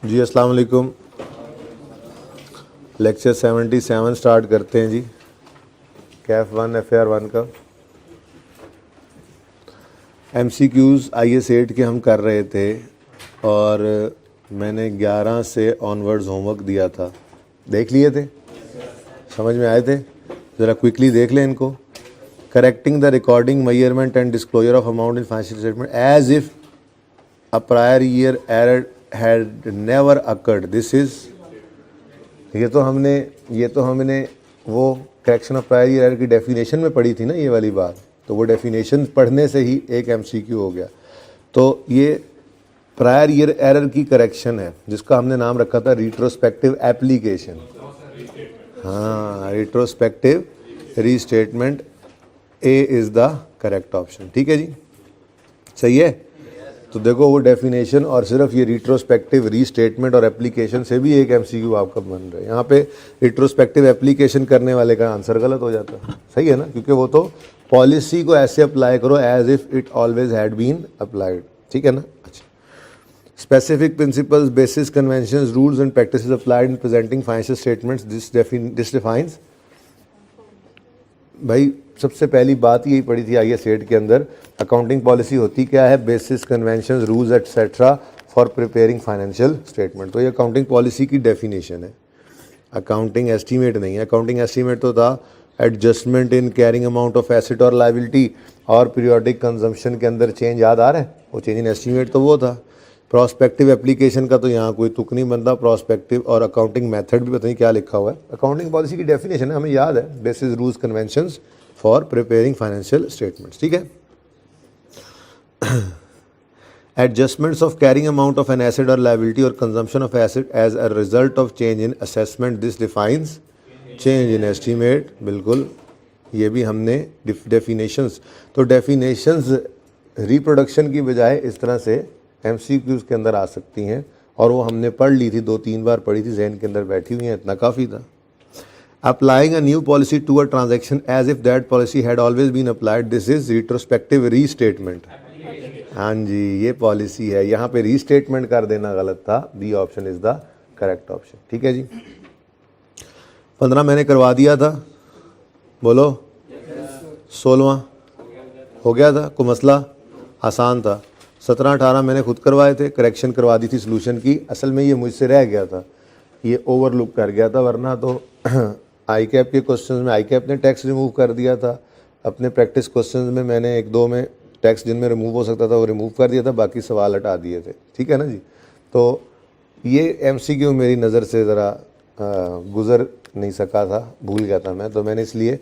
जी अस्सलाम वालेकुम। Lecture 77 start करते हैं जी, कैफ 1 FAR 1 का। MCQs IS 8 के हम कर रहे थे और मैंने 11 से ऑनवर्ड्स होमवर्क दिया था। देख लिए थे? समझ में आए थे? ज़रा क्विकली देख लें इनको। Correcting the recording, measurement and disclosure of amount in financial statement as if a prior year error had never occurred. This is ये तो हमने वो correction of prior year error की डेफिनेशन में पढ़ी थी ना, ये वाली बात। तो वो डेफिनेशन पढ़ने से ही एक MCQ हो गया। तो ये प्रायर ईयर एरर की करेक्शन है जिसका हमने नाम रखा था रिट्रोस्पेक्टिव एप्लीकेशन। हाँ, retrospective restatement, A is the correct option. ठीक है जी, सही है। तो देखो वो डेफिनेशन और सिर्फ ये रिट्रोस्पेक्टिव रीस्टेटमेंट और एप्लीकेशन से भी एक MCQ आपका बन रहा है। यहाँ पे रिट्रोस्पेक्टिव एप्लीकेशन करने वाले का आंसर गलत हो जाता है, सही है ना, क्योंकि वो तो पॉलिसी को ऐसे अप्लाई करो as if it always had been applied. ठीक है ना। अच्छा, specific principles, basis, conventions, rules and practices applied in presenting financial statements, this defines. भाई सबसे पहली बात यही पड़ी थी IS 8 के अंदर, अकाउंटिंग पॉलिसी होती क्या है, basis, conventions, rules etcetera for preparing financial statement. तो ये अकाउंटिंग पॉलिसी की डेफिनेशन है, अकाउंटिंग एस्टीमेट नहीं है। अकाउंटिंग एस्टीमेट तो था adjustment in carrying amount of asset और लायबिलिटी और पीरियोडिक कंजम्पशन के अंदर चेंज, याद आ रहा है? वो चेंज इन एस्टीमेट तो वो था। प्रोस्पेक्टिव एप्लीकेशन का तो यहाँ कोई तुक नहीं बनता। प्रोस्पेक्टिव और अकाउंटिंग मेथड भी पता नहीं क्या लिखा हुआ है। अकाउंटिंग पॉलिसी की डेफिनेशन है, हमें याद है, basis, rules, conventions for preparing financial statements. ठीक है। Adjustments of carrying amount of an asset or liability or consumption of asset as a result of change in assessment, this defines change in estimate। बिल्कुल, ये भी हमने definitions, तो definitions reproduction की बजाय इस तरह से MCQs के अंदर आ सकती हैं और वो हमने पढ़ ली थी, 2-3 बार पढ़ी थी, जहन के अंदर बैठी हुई हैं, इतना काफ़ी था। Applying a new policy to a transaction as if that policy had always been applied, this is retrospective restatement। हाँ जी, ये पॉलिसी है, यहाँ पे रीस्टेटमेंट कर देना गलत था। B option is the correct option. ठीक है जी। 15 मैंने करवा दिया था, बोलो। 16वां हो गया था, कोई मसला? आसान था। 17-18 मैंने खुद करवाए थे, करेक्शन करवा दी थी सोल्यूशन की। असल में ये मुझसे रह गया था, ये ओवरलुक कर गया था, वरना तो ICAP के क्वेश्चंस में ICAP ने टैक्स रिमूव कर दिया था। अपने प्रैक्टिस क्वेश्चंस में मैंने 1-2 में टैक्स जिनमें रिमूव हो सकता था वो रिमूव कर दिया था, बाकी सवाल हटा दिए थे। ठीक है ना जी। तो ये MCQ मेरी नज़र से ज़रा गुज़र नहीं सका था, भूल गया था मैं, तो मैंने इसलिए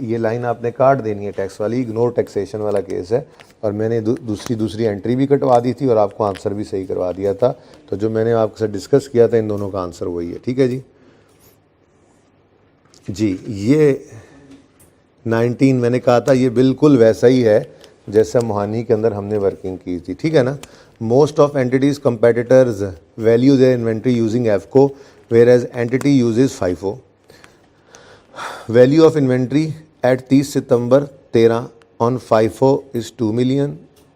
ये लाइन आपने काट देनी है, टैक्स वाली, इग्नोर टैक्सेशन वाला केस है। और मैंने दूसरी एंट्री भी कटवा दी थी और आपको आंसर भी सही करवा दिया था। तो जो मैंने आपके साथ डिस्कस किया था, इन दोनों का आंसर वही है। ठीक है जी। जी, ये 19 मैंने कहा था, ये बिल्कुल वैसा ही है जैसा मोहानी के अंदर हमने वर्किंग की थी। ठीक है ना। Most of entities competitors value their inventory using एफको whereas entity uses FIFO। Value of inventory at 30 सितंबर 13 on FIFO is 2 million,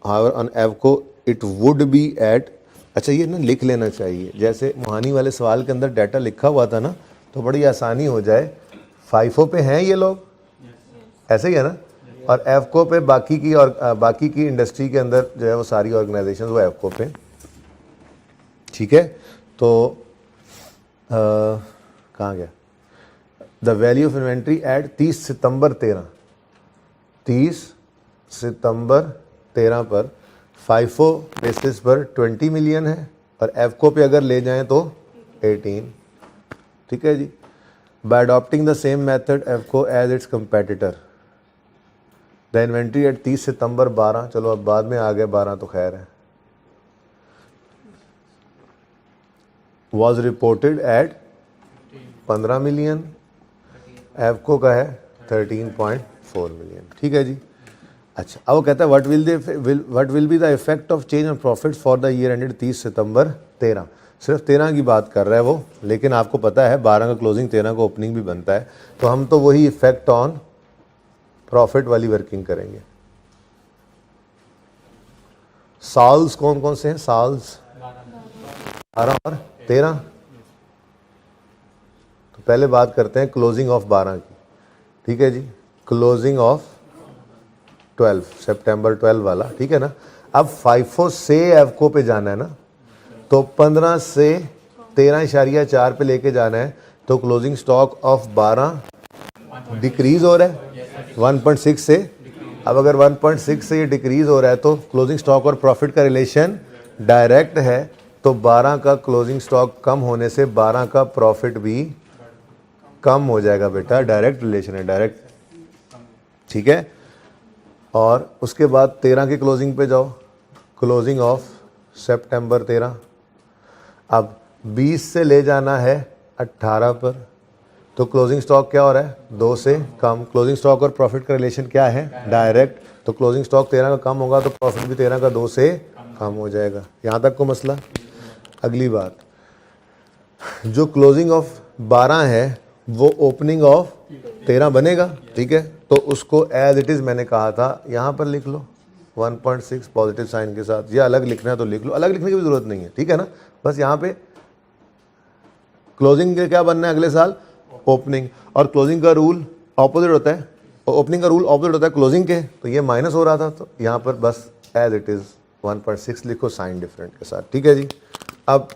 however on एफको इट वुड बी एट। अच्छा, ये ना लिख लेना चाहिए, जैसे मोहानी वाले सवाल के अंदर डाटा लिखा हुआ था ना, तो बड़ी आसानी हो जाए। FIFO पे हैं ये लोग, ऐसे ही है ना, और एफको पे बाकी की, और बाकी की इंडस्ट्री के अंदर जो है वो सारी ऑर्गेनाइजेशन वो एफको पे। ठीक है। तो कहाँ गया? The value of inventory at 30 सितंबर 13, 30 सितंबर 13 पर FIFO बेसिस पर 20 million है और एफको पे अगर ले जाएं तो 18। ठीक है जी। By adopting the same method एफको as its competitor, the inventory at 30 सितंबर 12, चलो अब बाद में आ गए 12 तो खैर है, वॉज रिपोर्टेड एट 15 million, एफको का है 13.4 million। ठीक है जी। अच्छा, अब वो कहता है what will be the effect of change on profit for the year ended 30 सितंबर 13। सिर्फ 13 की बात कर रहा है वो, लेकिन आपको पता है 12 का क्लोजिंग, 13 को ओपनिंग भी बनता है, तो हम तो वही इफेक्ट ऑन प्रॉफिट वाली वर्किंग करेंगे। साल्स कौन कौन से हैं? साल्स 12 और 13। तो पहले बात करते हैं क्लोजिंग ऑफ 12 की, ठीक है जी। क्लोजिंग ऑफ 12 सितंबर 12 वाला, ठीक है ना। अब फाइफो से एवको पे जाना है ना, तो 15 से 13.4 पे लेके जाना है, तो क्लोजिंग स्टॉक ऑफ 12 डिक्रीज हो रहा है 1.6 से। अब अगर 1.6 से ये डिक्रीज हो रहा है तो क्लोजिंग स्टॉक और प्रॉफिट का रिलेशन डायरेक्ट है, तो 12 का क्लोजिंग स्टॉक कम होने से 12 का प्रॉफिट भी कम हो जाएगा बेटा, डायरेक्ट रिलेशन है, डायरेक्ट, ठीक है। और उसके बाद 13 की क्लोजिंग पे जाओ, क्लोजिंग ऑफ सितंबर 13। अब 20 से ले जाना है 18 पर, तो क्लोजिंग स्टॉक क्या हो रहा है, 2 से कम। क्लोजिंग स्टॉक और प्रॉफिट का रिलेशन क्या है, डायरेक्ट। तो क्लोजिंग स्टॉक 13 का कम होगा तो प्रॉफिट भी 13 का 2 से कम हो जाएगा। यहाँ तक को मसला। अगली बात, जो क्लोजिंग ऑफ 12 है वो ओपनिंग ऑफ 13 बनेगा, ठीक है। तो उसको एज इट इज़ मैंने कहा था यहाँ पर लिख लो 1.6 पॉजिटिव साइन के साथ, या अलग लिखना है तो लिख लो, अलग लिखने की भी ज़रूरत नहीं है, ठीक है ना। बस यहाँ पे क्लोजिंग के क्या बनना है अगले साल, ओपनिंग। और क्लोजिंग का रूल ऑपोजिट होता है, ओपनिंग का रूल ऑपोजिट होता है क्लोजिंग के, तो ये माइनस हो रहा था, तो यहाँ पर बस एज इट इज़ 1.6 लिखो साइन डिफरेंट के साथ, ठीक है जी। अब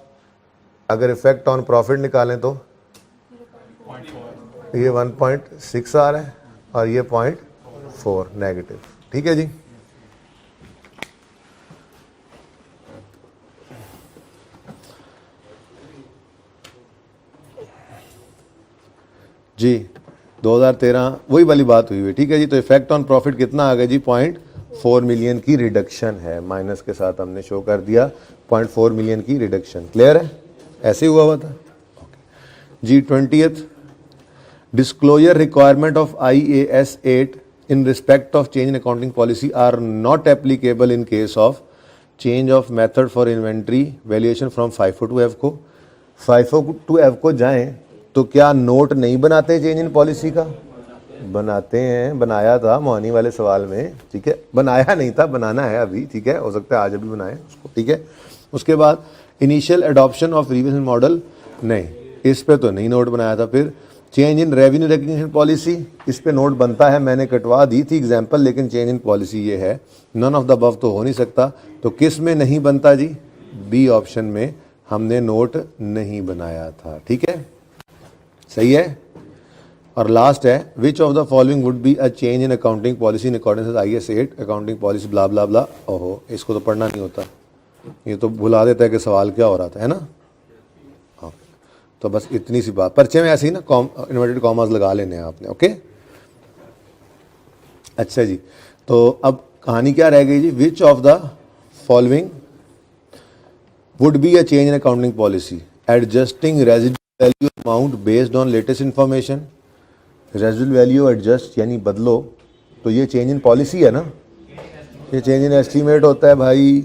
अगर इफेक्ट ऑन प्रॉफिट निकालें तो ये 1.6 आ रहा है और ये 0.4 नेगेटिव, ठीक है जी। जी 2013 वही वाली बात हुई है, ठीक है जी। तो इफेक्ट ऑन प्रॉफिट कितना आ गया जी, 0.4 मिलियन की रिडक्शन है, माइनस के साथ हमने शो कर दिया 0.4 मिलियन की रिडक्शन। क्लियर है, ऐसे ही हुआ था जी। 20th disclosure requirement of IAS 8 in respect of change in accounting policy are not applicable in case of change of method for inventory valuation from FIFO to EVCO। FIFO to EVCO जाएं तो क्या note नहीं बनाते change in policy का, बनाते हैं, बनाया था मोहनी वाले सवाल में, ठीक है। बनाया नहीं था, बनाना है अभी, ठीक है, हो सकता है आज अभी बनाए उसको, ठीक है। उसके बाद initial adoption of revision model, नहीं, इस पे तो नहीं नोट बनाया था। फिर change in revenue recognition policy, इस पे नोट बनता है, मैंने कटवा दी थी एग्जाम्पल, लेकिन चेंज इन पॉलिसी ये है, नन ऑफ द अबव तो हो नहीं सकता। तो किस में नहीं बनता जी, बी ऑप्शन में हमने नोट नहीं बनाया था, ठीक है, सही है। और लास्ट है, which of the following would be a change in accounting policy in accordance with IAS 8 accounting policy blah blah blah. ओहो, इसको तो पढ़ना नहीं होता, ये तो भुला देता है कि सवाल क्या हो रहा था, है ना। तो बस इतनी सी बात, परिचय में ऐसे ही ना इन्वर्टेड कॉमास लगा लेने हैं आपने, ओके। अच्छा जी, तो अब कहानी क्या रह गई जी, which of the following would be a change in accounting policy, adjusting residual value amount based on latest information. Residual value adjust यानी बदलो, तो ये चेंज इन पॉलिसी है ना, ये चेंज इन एस्टीमेट होता है भाई।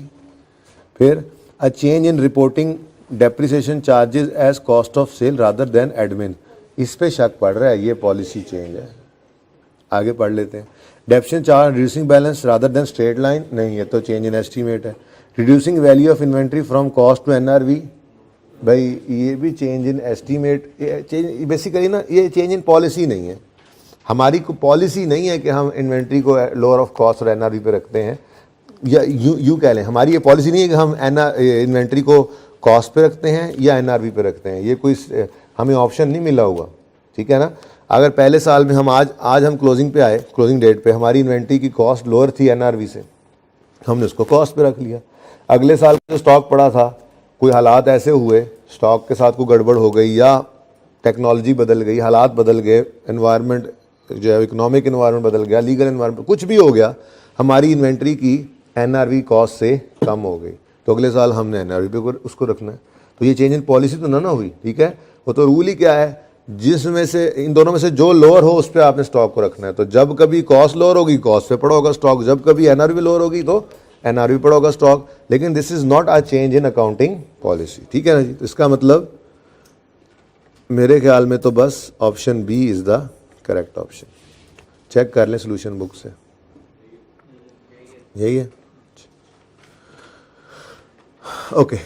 फिर a change in reporting depreciation charges as cost of sale rather than admin, इस पे शक पड़ रहा है, ये पॉलिसी चेंज है। आगे पढ़ लेते हैं। Depreciation charge reducing balance rather than straight line, नहीं, ये तो चेंज इन एस्टीमेट है। Reducing value of inventory from cost to NRV, भाई ये भी change in estimate, change basically ना, ये चेंज इन पॉलिसी नहीं है, हमारी को पॉलिसी नहीं है कि हम इन्वेंट्री को लोअर ऑफ कॉस्ट और NRV पे रखते हैं, या यूँ कह लें, हमारी ये पॉलिसी नहीं है कि हम इन्वेंट्री को कॉस्ट पे रखते हैं या NRV पे रखते हैं, ये कोई हमें ऑप्शन नहीं मिला हुआ, ठीक है ना। अगर पहले साल में हम आज हम क्लोजिंग पे आए, क्लोजिंग डेट पे हमारी इन्वेंट्री की कॉस्ट लोअर थी NRV से, हमने उसको कॉस्ट पे रख लिया। अगले साल जो स्टॉक पड़ा था, कोई हालात ऐसे हुए, स्टॉक के साथ कोई गड़बड़ हो गई या टेक्नोलॉजी बदल गई, हालात बदल गए, एनवायरनमेंट जो है इकोनॉमिक एनवायरनमेंट बदल गया, लीगल एनवायरनमेंट कुछ भी हो गया, हमारी इन्वेंट्री की NRV कॉस्ट से कम हो गई, तो अगले साल हमने NRV पे उसको रखना है। तो ये चेंज इन पॉलिसी तो ना हुई, ठीक है। वो तो रूल ही क्या है, जिसमें से इन दोनों में से जो लोअर हो उस पर आपने स्टॉक को रखना है। तो जब कभी कॉस्ट लोअर होगी कॉस्ट पे पड़ा होगा स्टॉक, जब कभी NRV लोअर होगी तो NRV पड़ा होगा स्टॉक, लेकिन this is not a change in accounting policy, ठीक है ना जी। तो इसका मतलब मेरे ख्याल में तो बस option B is the correct option. Check कर लें सोल्यूशन बुक से, यही है, ओके।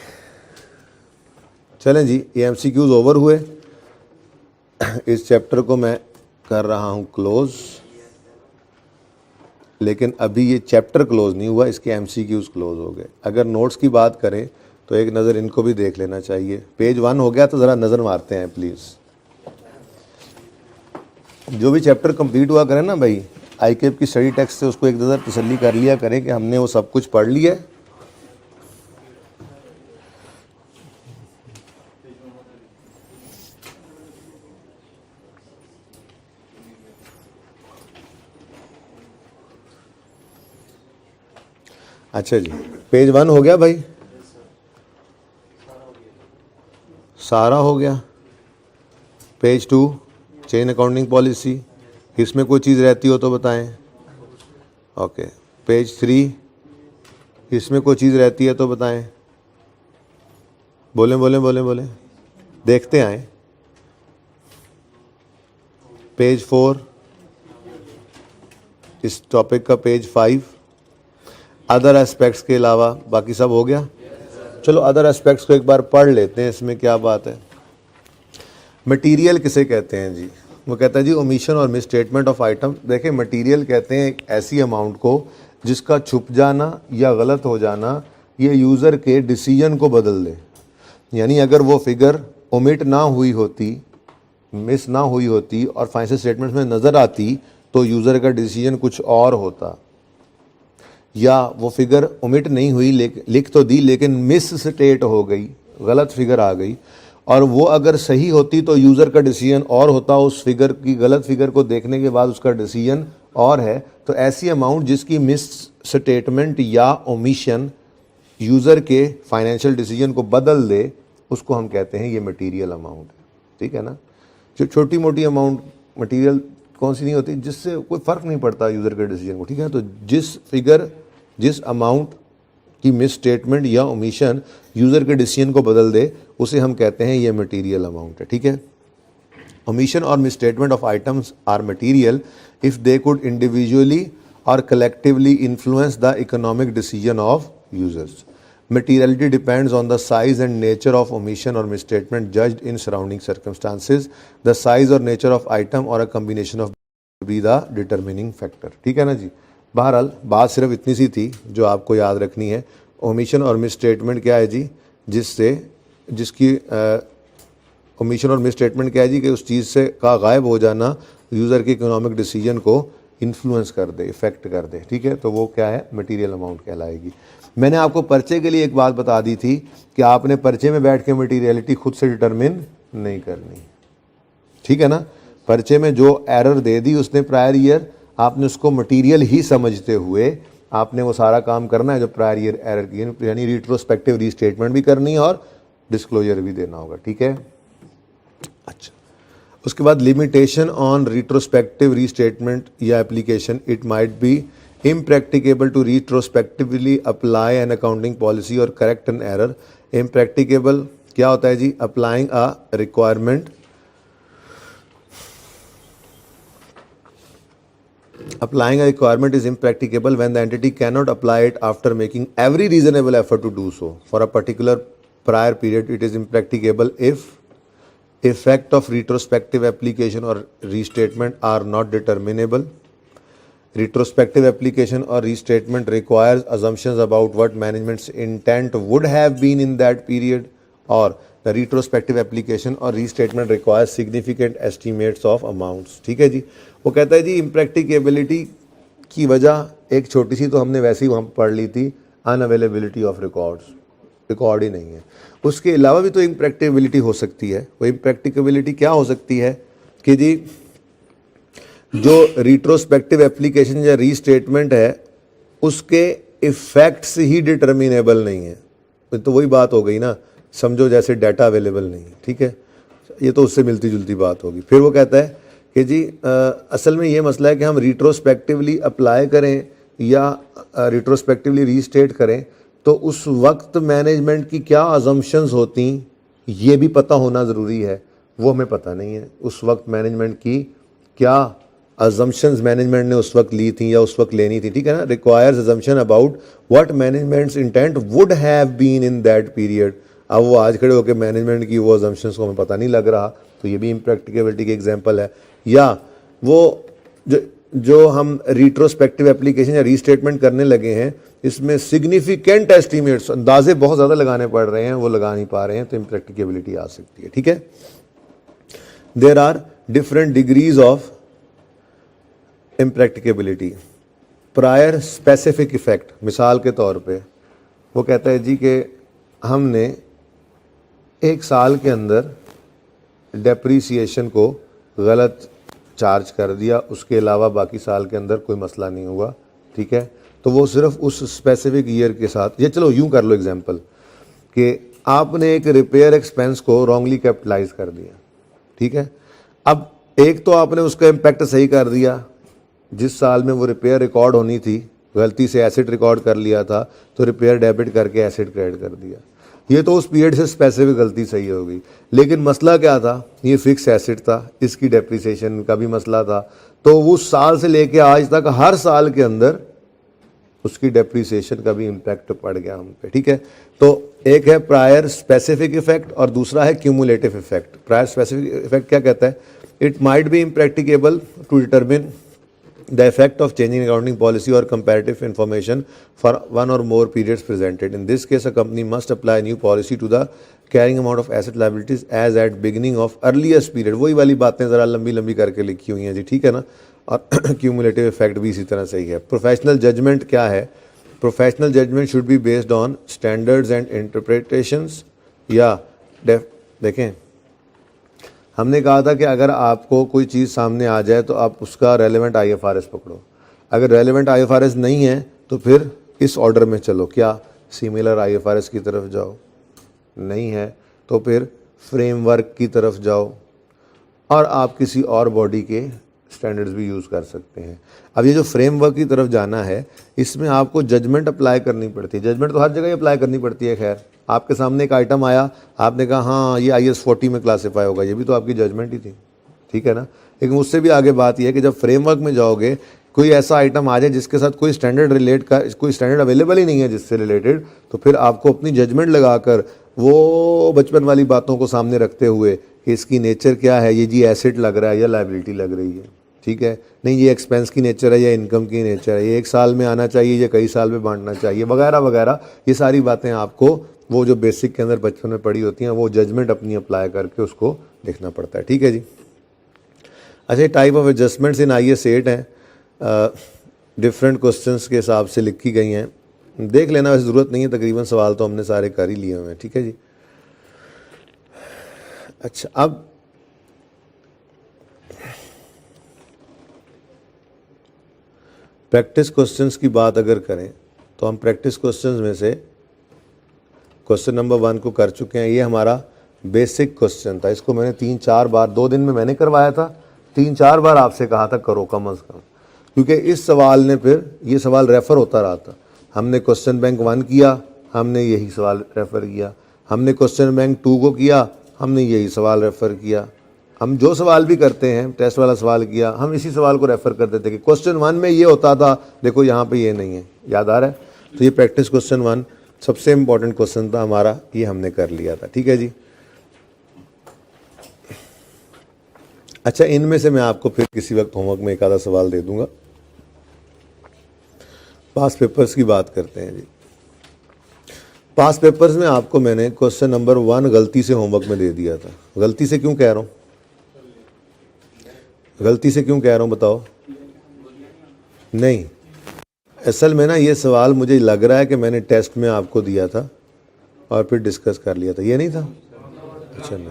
चलें जी, ये MCQs ओवर हुए। इस चैप्टर को मैं कर रहा हूँ क्लोज़, लेकिन अभी ये चैप्टर क्लोज़ नहीं हुआ, इसके MCQs क्लोज़ हो गए। अगर नोट्स की बात करें तो एक नज़र इनको भी देख लेना चाहिए। पेज 1 हो गया तो ज़रा नज़र मारते हैं प्लीज़। जो भी चैप्टर कंप्लीट हुआ करें ना भाई, ICAP की स्टडी टेक्स्ट से उसको एक नज़र तसल्ली कर लिया करें कि हमने वो सब कुछ पढ़ लिया है। अच्छा जी, पेज 1 हो गया भाई, सारा हो गया। पेज 2 चेन अकाउंटिंग पॉलिसी, इसमें कोई चीज़ रहती हो तो बताएं। ओके, पेज 3 इसमें कोई चीज़ रहती है तो बताएं। बोलें बोलें बोलें बोलें, देखते आए। पेज 4 इस टॉपिक का, पेज 5 अदर एस्पेक्ट्स के अलावा बाकी सब हो गया। चलो अदर एस्पेक्ट्स को एक बार पढ़ लेते हैं, इसमें क्या बात है। मटेरियल किसे कहते हैं जी? वो कहता है जी ओमिशन और मिस स्टेटमेंट ऑफ आइटम। देखें, मटेरियल कहते हैं एक ऐसी अमाउंट को जिसका छुप जाना या गलत हो जाना ये यूज़र के डिसीजन को बदल दे। यानी अगर वो फिगर ओमिट ना हुई होती, मिस ना हुई होती और फाइनेंशियल स्टेटमेंट्स में नज़र आती तो यूज़र का डिसीजन कुछ और होता, या वो फिगर ओमिट नहीं हुई, लिख तो दी लेकिन मिस स्टेट हो गई, गलत फिगर आ गई, और वो अगर सही होती तो यूज़र का डिसीजन और होता। उस फिगर की, गलत फिगर को देखने के बाद उसका डिसीजन और है। तो ऐसी अमाउंट जिसकी मिस स्टेटमेंट या ओमिशन यूज़र के फाइनेंशियल डिसीजन को बदल दे, उसको हम कहते हैं ये मटेरियल अमाउंट है। ठीक है ना। जो छोटी मोटी अमाउंट मटेरियल कौन सी नहीं होती, जिससे कोई फ़र्क नहीं पड़ता यूज़र के डिसीजन को। ठीक है, तो जिस फिगर, जिस अमाउंट की मिस स्टेटमेंट या ओमिशन यूज़र के डिसीजन को बदल दे, उसे हम कहते हैं ये मटेरियल अमाउंट है। ठीक है। ओमिशन और misstatement of items are material if they could individually और collectively influence the economic decision of users. Materiality depends on the size and nature of omission or misstatement judged in surrounding circumstances. The size or nature of item or a combination of be the determining factor. ठीक है ना जी। बहरहाल बात सिर्फ इतनी सी थी जो आपको याद रखनी है। ओमिशन और मिस स्टेटमेंट क्या है जी? जिसकी ओमिशन और मिस स्टेटमेंट क्या है जी? कि उस चीज़ से का गायब हो जाना यूज़र के इकोनॉमिक डिसीजन को इन्फ्लुएंस कर दे, इफेक्ट कर दे। ठीक है, तो वो क्या है? मटेरियल अमाउंट कहलाएगी। मैंने आपको पर्चे के लिए एक बात बता दी थी कि आपने पर्चे में बैठ के मटेरियलिटी खुद से डिटरमिन नहीं करनी। ठीक है ना। पर्चे में जो एरर दे दी उसने प्रायर ईयर, आपने उसको मटेरियल ही समझते हुए आपने वो सारा काम करना है जो प्रायर ईयर एरर की, यानी रिट्रोस्पेक्टिव रीस्टेटमेंट भी करनी है और डिस्क्लोजर भी देना होगा। ठीक है। अच्छा, उसके बाद लिमिटेशन ऑन रिट्रोस्पेक्टिव रीस्टेटमेंट या application. It might B impracticable to retrospectively apply an accounting policy or correct an error. Impracticable क्या होता है जी? Applying a requirement, applying a requirement is impracticable when the entity cannot apply it after making every reasonable effort to do so. For a particular prior period, it is impracticable if effect of retrospective application or restatement are not determinable. Retrospective application or restatement requires assumptions about what management's intent would have been in that period, or the retrospective application or restatement requires significant estimates of amounts. ठीक है जी। वो कहता है जी impracticability की वजह एक छोटी सी तो हमने वैसे ही वहाँ पढ़ ली थी, अनअवेलेबिलिटी ऑफ रिकॉर्ड्स, रिकॉर्ड ही नहीं है। उसके अलावा भी तो impracticability हो सकती है। वो impracticability क्या हो सकती है कि जी जो रिट्रोस्पेक्टिव एप्लीकेशन या रीस्टेटमेंट है उसके इफेक्ट्स ही डिटर्मिनेबल नहीं है। तो वही बात हो गई ना, समझो जैसे डाटा अवेलेबल नहीं है। ठीक है, ये तो उससे मिलती जुलती बात होगी। फिर वो कहता है कि जी असल में ये मसला है कि हम रिट्रोस्पेक्टिवली अप्लाई करें या रिट्रोस्पेक्टिवली रीस्टेट करें तो उस वक्त मैनेजमेंट की क्या अजम्पशंस होती ये भी पता होना ज़रूरी है। वो हमें पता नहीं है उस वक्त मैनेजमेंट की क्या अजम्पशंस मैनेजमेंट ने उस वक्त ली थी या उस वक्त लेनी थी। ठीक है ना। Requires assumption about what management's intent would have been in that period. अब वो आज खड़े होकर मैनेजमेंट की वो अजम्पशंस को हमें पता नहीं लग रहा, तो ये भी इम्प्रैक्टिकेबिलिटी की एग्जांपल है। या वो जो हम रिट्रोस्पेक्टिव एप्लीकेशन या रीस्टेटमेंट करने लगे हैं, इसमें सिग्निफिकेंट एस्टीमेट्स, अंदाजे बहुत ज़्यादा लगाने पड़ रहे हैं, वो लगा नहीं पा रहे हैं, तो इम्प्रैक्टिकेबिलिटी आ सकती है। ठीक है, there are different degrees of impracticability. Prior specific effect, मिसाल के तौर पे वो कहता है जी कि हमने एक साल के अंदर डेप्रीसिएशन को गलत चार्ज कर दिया, उसके अलावा बाकी साल के अंदर कोई मसला नहीं हुआ। ठीक है, तो वो सिर्फ उस स्पेसिफिक ईयर के साथ, ये चलो यूं कर लो एग्जांपल कि आपने एक रिपेयर एक्सपेंस को रॉन्गली कैपिटलाइज कर दिया। ठीक है, अब एक तो आपने उसका इम्पैक्ट सही कर दिया, जिस साल में वो रिपेयर रिकॉर्ड होनी थी गलती से एसेट रिकॉर्ड कर लिया था, तो रिपेयर डेबिट करके एसेट क्रेडिट कर दिया। ये तो उस पीरियड से स्पेसिफिक गलती सही हो गई, लेकिन मसला क्या था, ये फिक्स एसेट था, इसकी डेप्रिसिएशन का भी मसला था, तो उस साल से लेके आज तक हर साल के अंदर उसकी डेप्रिसिएशन का भी इम्पैक्ट पड़ गया हम पे। ठीक है, तो एक है प्रायर स्पेसिफिक इफेक्ट और दूसरा है cumulative effect. Prior specific effect क्या कहता है, it might be impracticable to determine the effect of changing accounting policy or comparative information for one or more periods presented. In this case, a company must apply new policy to the carrying amount of asset liabilities as at beginning of earliest period. वही वाली बातें ज़रा लंबी लंबी करके लिखी हुई हैं जी, ठीक है ना। और क्यूमुलेटिव इफेक्ट भी इसी तरह सही है। प्रोफेशनल जजमेंट क्या है, professional judgment should be based on standards and interpretations. या देखें, हमने कहा था कि अगर आपको कोई चीज़ सामने आ जाए तो आप उसका रेलेवेंट आईएफआरएस पकड़ो, अगर रेलेवेंट आईएफआरएस नहीं है तो फिर इस ऑर्डर में चलो, क्या सिमिलर आईएफआरएस की तरफ जाओ, नहीं है तो फिर फ्रेमवर्क की तरफ जाओ, और आप किसी और बॉडी के स्टैंडर्ड्स भी यूज़ कर सकते हैं। अब ये जो फ्रेमवर्क की तरफ जाना है, इसमें आपको जजमेंट अप्लाई करनी पड़ती है। जजमेंट तो हर जगह ही अप्लाई करनी पड़ती है। खैर, आपके सामने एक आइटम आया, आपने कहा हाँ ये IS 40 में क्लासीफाई होगा, ये भी तो आपकी जजमेंट ही थी, ठीक है ना। लेकिन उससे भी आगे बात यह है कि जब फ्रेमवर्क में जाओगे, कोई ऐसा आइटम आ जाए जिसके साथ कोई स्टैंडर्ड कोई स्टैंडर्ड अवेलेबल ही नहीं है जिससे रिलेटेड, तो फिर आपको अपनी जजमेंट लगाकर वो बचपन वाली बातों को सामने रखते हुए कि इसकी नेचर क्या है, ये जी एसेट लग रहा है या लायबिलिटी लग रही है, ठीक है, नहीं ये एक्सपेंस की नेचर है या इनकम की नेचर है, ये एक साल में आना चाहिए या कई साल में बांटना चाहिए, वगैरह वगैरह। ये सारी बातें आपको वो जो बेसिक के अंदर बचपन में पढ़ी होती हैं, वो जजमेंट अपनी अप्लाई करके उसको देखना पड़ता है। ठीक है जी। अच्छा, type of adjustments in IS 8 हैं, डिफरेंट क्वेश्चंस के हिसाब से लिखी गई हैं, देख लेना, वैसे ज़रूरत नहीं है, तकरीबन सवाल तो हमने सारे कर ही लिए हुए हैं। ठीक है जी। अच्छा, अब प्रैक्टिस क्वेश्चंस की बात अगर करें तो हम प्रैक्टिस क्वेश्चंस में से क्वेश्चन नंबर 1 को कर चुके हैं। ये हमारा बेसिक क्वेश्चन था, इसको मैंने 3-4 बार 2 दिन में मैंने करवाया था, 3-4 बार आपसे कहा था करो कम अज़ कम, क्योंकि इस सवाल ने फिर ये सवाल रेफ़र होता रहा था। हमने क्वेश्चन बैंक 1 किया, हमने यही सवाल रेफ़र किया, हमने क्वेश्चन बैंक 2 को किया, हमने यही सवाल रेफ़र किया, हम जो सवाल भी करते हैं, टेस्ट वाला सवाल किया, हम इसी सवाल को रेफ़र करते थे कि क्वेश्चन 1 में ये होता था, देखो यहाँ पे ये नहीं है, याद आ रहा है। तो ये प्रैक्टिस क्वेश्चन 1 सबसे इम्पोर्टेंट क्वेश्चन था हमारा, ये हमने कर लिया था। ठीक है जी। अच्छा, इनमें से मैं आपको फिर किसी वक्त होमवर्क में एक आधा सवाल दे दूंगा। पास पेपर्स की बात करते हैं जी। पास पेपर्स में आपको मैंने क्वेश्चन नंबर 1 गलती से होमवर्क में दे दिया था। गलती से क्यों कह रहा हूँ, गलती से क्यों कह रहा हूँ बताओ। नहीं, असल में ना ये सवाल मुझे लग रहा है कि मैंने टेस्ट में आपको दिया था और फिर डिस्कस कर लिया था, ये नहीं था। अच्छा, नहीं।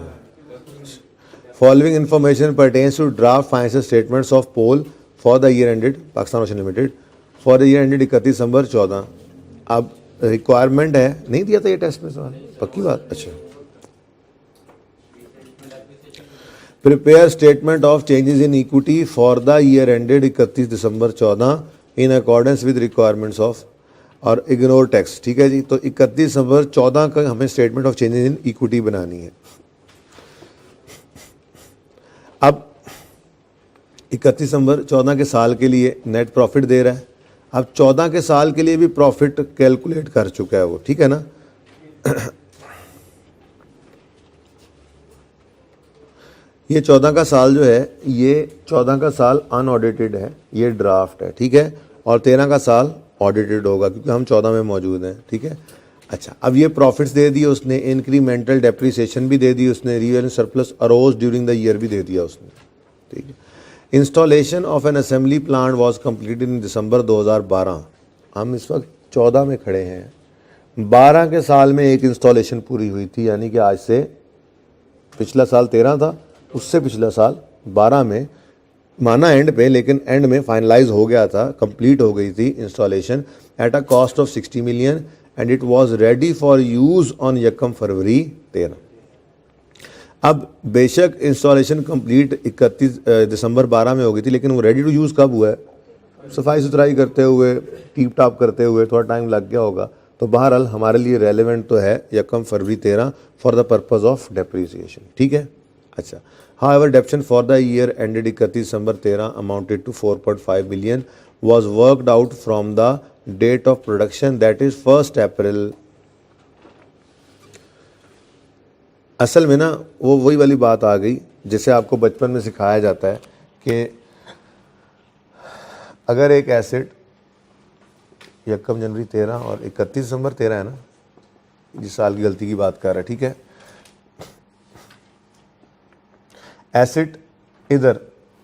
Following information pertains to draft financial statements of pole for the year ended Pakistan Ocean Limited for the year ended 31 December 14। अब रिक्वायरमेंट है, नहीं दिया था ये टेस्ट में सवाल, पक्की बात। अच्छा, prepare statement of changes in equity for the year ended 31 December 14 in accordance with requirements of, और इग्नोर टैक्स। ठीक है जी। तो 31 दिसंबर 14 का हमें statement of changes in equity बनानी है। अब 31 दिसंबर 14 के साल के लिए नेट प्रॉफिट दे रहा है, अब 14 के साल के लिए भी प्रॉफिट कैलकुलेट कर चुका है वो, ठीक है ना। ये 14 का साल जो है, ये 14 का साल अनऑडिटेड है, ये ड्राफ्ट है, ठीक है, और 13 का साल ऑडिटेड होगा क्योंकि हम 14 में मौजूद हैं, ठीक है। अच्छा, अब ये प्रॉफिट्स दे दिए उसने, इंक्रीमेंटल डेप्रिसिएशन भी दे दी उसने, real surplus arose during the year भी दे दिया उसने, ठीक है। Installation of an assembly plant was completed in December 2012। हम इस वक्त 14 में खड़े हैं, 12 के साल में एक इंस्टॉलेशन पूरी हुई थी, यानी कि आज से पिछला साल 13 था, उससे पिछला साल 12 में, माना एंड पे, लेकिन एंड में फाइनलाइज हो गया था, कंप्लीट हो गई थी installation at a cost of 60 million and it was ready for use on यकम फरवरी 13। अब बेशक इंस्टॉलेशन कंप्लीट 31 दिसंबर 12 में हो गई थी, लेकिन वो रेडी टू यूज़ कब हुआ है? सफाई सुथराई करते हुए, टीप टाप करते हुए थोड़ा टाइम लग गया होगा। तो बहरहाल हमारे लिए रेलेवेंट तो है यकम फरवरी 13 for the purpose of depreciation, ठीक है। अच्छा, however depreciation for the year ended 31 December 13 amounted to 4.5 billion was worked out from the date of production, that is 1 April। असल में ना वो वही वाली बात आ गई जिसे आपको बचपन में सिखाया जाता है कि अगर एक एसेट यकम जनवरी 13 और 31 दिसंबर 13 है ना, जिस साल की गलती की बात कर रहा है, ठीक है, एसेट इधर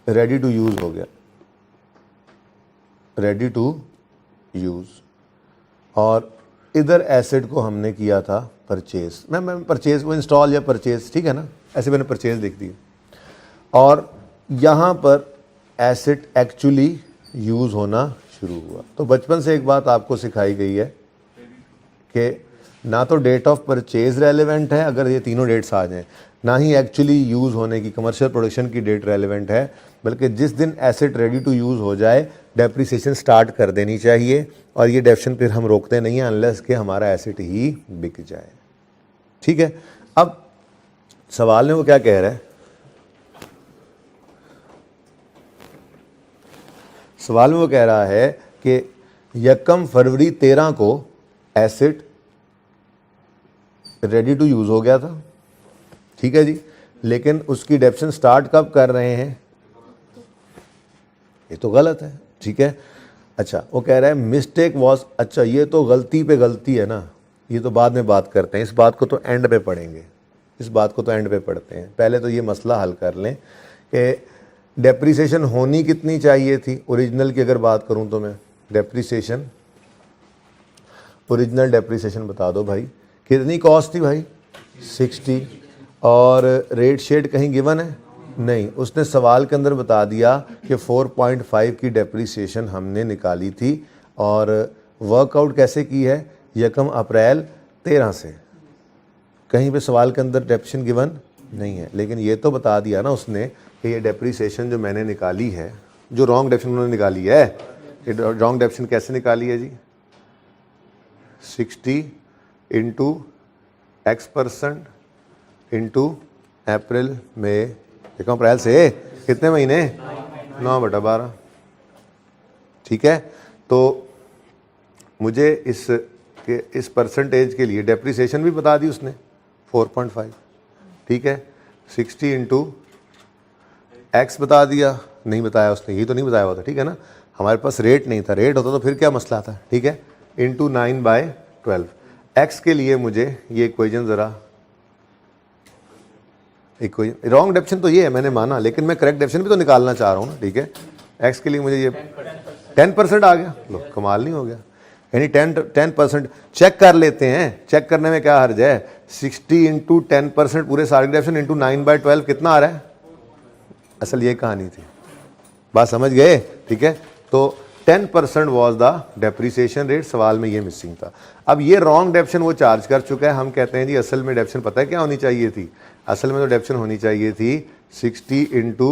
रेडी टू यूज़ हो गया, रेडी टू यूज़, और इधर एसेट को हमने किया था परचेज। मैं परचेज को इंस्टॉल या परचेज, ठीक है ना, ऐसे मैंने परचेज लिख दी, और यहाँ पर एसेट एक्चुअली यूज़ होना शुरू हुआ। तो बचपन से एक बात आपको सिखाई गई है कि ना तो डेट ऑफ परचेज रेलेवेंट है अगर ये तीनों डेट्स आ जाएं, ना ही एक्चुअली यूज़ होने की, कमर्शियल प्रोडक्शन की डेट रेलेवेंट है, बल्कि जिस दिन एसेट रेडी टू यूज़ हो जाए डेप्रिसिएशन स्टार्ट कर देनी चाहिए, और ये डेप्रिसिएशन फिर हम रोकते नहीं हैं अनलेस कि हमारा एसेट ही बिक जाए, ठीक है। अब सवाल में वो क्या कह रहा है, सवाल में वो कह रहा है कि यकम फरवरी 13 को एसेट रेडी टू यूज़ हो गया था, ठीक है जी, लेकिन उसकी डेप्रिसिएशन स्टार्ट कब कर रहे हैं? ये तो गलत है, ठीक है। अच्छा, वो कह रहा है मिस्टेक वॉज, अच्छा ये तो गलती पे गलती है ना, ये तो बाद में बात करते हैं, इस बात को तो एंड पे पढ़ेंगे, इस बात को तो एंड पे पढ़ते हैं, पहले तो ये मसला हल कर लें कि डेप्रिसिएशन होनी कितनी चाहिए थी। ओरिजिनल की अगर बात करूं तो मैं डेप्रिसिएशन, ओरिजिनल डेप्रिसिएशन बता दो भाई, कितनी कॉस्ट थी भाई? 60, और रेट शेड कहीं गिवन है? नहीं, उसने सवाल के अंदर बता दिया कि 4.5 की डेप्रिसिएशन हमने निकाली थी, और वर्कआउट कैसे की है? यकम अप्रैल 13 से। कहीं पे सवाल के अंदर डेप्रिसिएशन गिवन नहीं है, लेकिन ये तो बता दिया ना उसने कि ये डेप्रिसिएशन जो मैंने निकाली है, जो रॉन्ग डेप्रिसिएशन उन्होंने निकाली है, ये रॉन्ग डेप्रिसिएशन कैसे निकाली है जी? 60 इंटू X% इंटू अप्रैल में, देखो अप्रैल से कितने महीने? 9/12, ठीक है। तो मुझे इस परसेंटेज के लिए डेप्रिसिएशन भी बता दी उसने 4.5, ठीक है। 60 इंटू X बता दिया, नहीं बताया उसने, ये तो नहीं बताया हुआ था, ठीक है ना, हमारे पास रेट नहीं था, रेट होता तो फिर क्या मसला था, ठीक है। इंटू 9/12, X के लिए मुझे ये इक्वेशन ज़रा, इक्वेशन रॉन्ग डेप्रिसिएशन तो ये है मैंने माना, लेकिन मैं करेक्ट डेप्रिसिएशन भी तो निकालना चाह रहा हूँ ना, ठीक है। X के लिए मुझे ये 10% आ गया, लो कमाल नहीं हो गया, यानी 10% चेक कर लेते हैं, चेक करने में क्या हर्ज है? 60 इंटू 10% पूरे साल की डेप्रिसिएशन इंटू 9/12 कितना आ रहा है? असल ये कहानी थी, बात समझ गए, ठीक है। तो 10% वॉज द डेप्रिसिएशन रेट, सवाल में ये मिसिंग था। अब ये रॉन्ग डेप्रिसिएशन वो चार्ज कर चुका है, हम कहते हैं जी असल में डेप्रिसिएशन पता है क्या होनी चाहिए थी? असल में तो डेप्रिसिएशन होनी चाहिए थी 60 इंटू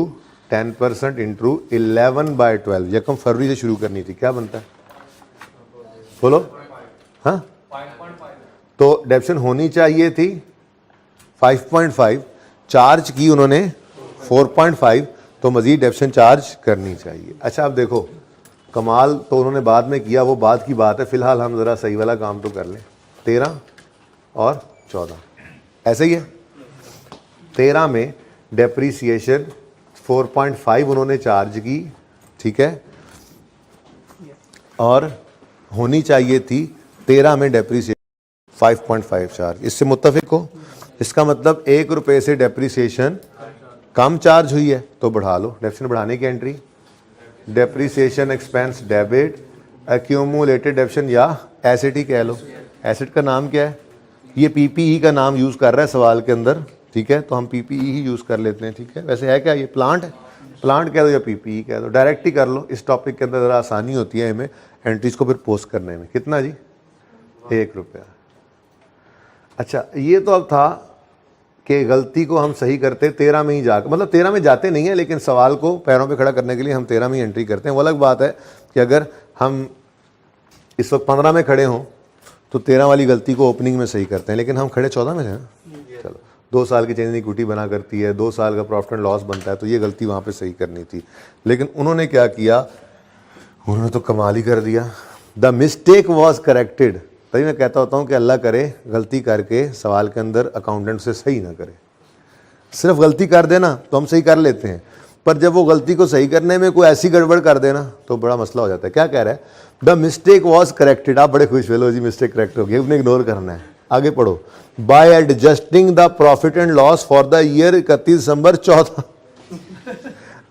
10% इंटू 11/12, यकम फरवरी से शुरू करनी थी, क्या बनता है बोलो? हाँ, तो डेप्रिसिएशन होनी चाहिए थी 5.5, चार्ज की उन्होंने 4.5, तो मजीद डेप्रिसिएशन चार्ज करनी चाहिए। अच्छा अब देखो, कमाल तो उन्होंने बाद में किया, वो बाद की बात है, फिलहाल हम ज़रा सही वाला काम तो कर लें। 13 और 14 ऐसे ही है। 13 में डेप्रीसिएशन 4.5 उन्होंने चार्ज की, ठीक है, और होनी चाहिए थी 13 में डेप्रीसिएशन 5.5 चार्ज। इससे मुत्तफिक हो? इसका मतलब 1 रुपये से डेप्रीसिएशन कम चार्ज हुई है तो बढ़ा लो, डेप्रिसिएशन बढ़ाने की entry, depreciation expense debit, accumulated depreciation या एसेट ही कह लो। एसेट का नाम क्या है? ये पीपीई का नाम यूज़ कर रहा है सवाल के अंदर, ठीक है, तो हम पीपीई ही यूज़ कर लेते हैं, ठीक है। वैसे है क्या ये प्लांट है? प्लांट कह दो या पीपीई कह दो, डायरेक्ट ही कर लो। इस टॉपिक के अंदर ज़रा आसानी होती है हमें एंट्रीज को फिर पोस्ट करने में। कितना जी? 1 रुपया। अच्छा, ये तो अब था कि गलती को हम सही करते 13 में ही जाकर, मतलब 13 में जाते नहीं है, लेकिन सवाल को पैरों पे खड़ा करने के लिए हम 13 में ही एंट्री करते हैं। वो अलग बात है कि अगर हम इस वक्त 15 में खड़े हों तो 13 वाली गलती को ओपनिंग में सही करते हैं, लेकिन हम खड़े 14 में हैं। चलो, 2 साल की चेंज इन इक्विटी बना करती है, 2 साल का प्रॉफिट एंड लॉस बनता है, तो ये गलती वहाँ पे सही करनी थी। लेकिन उन्होंने क्या किया? उन्होंने तो कमाल ही कर दिया। The mistake was corrected. तभी मैं कहता होता हूँ कि अल्लाह करे गलती करके सवाल के अंदर अकाउंटेंट से सही ना करे। सिर्फ गलती कर देना तो हम सही कर लेते हैं, पर जब वो गलती को सही करने में कोई ऐसी गड़बड़ कर देना तो बड़ा मसला हो जाता है। क्या कह रहा है? The mistake was corrected. आप बड़े खुश हुए, लो जी मिस्टेक करेक्ट हो गई, उन्हें इग्नोर करना है। आगे पढ़ो। Bye adjusting the profit and loss for the year 31 December 14।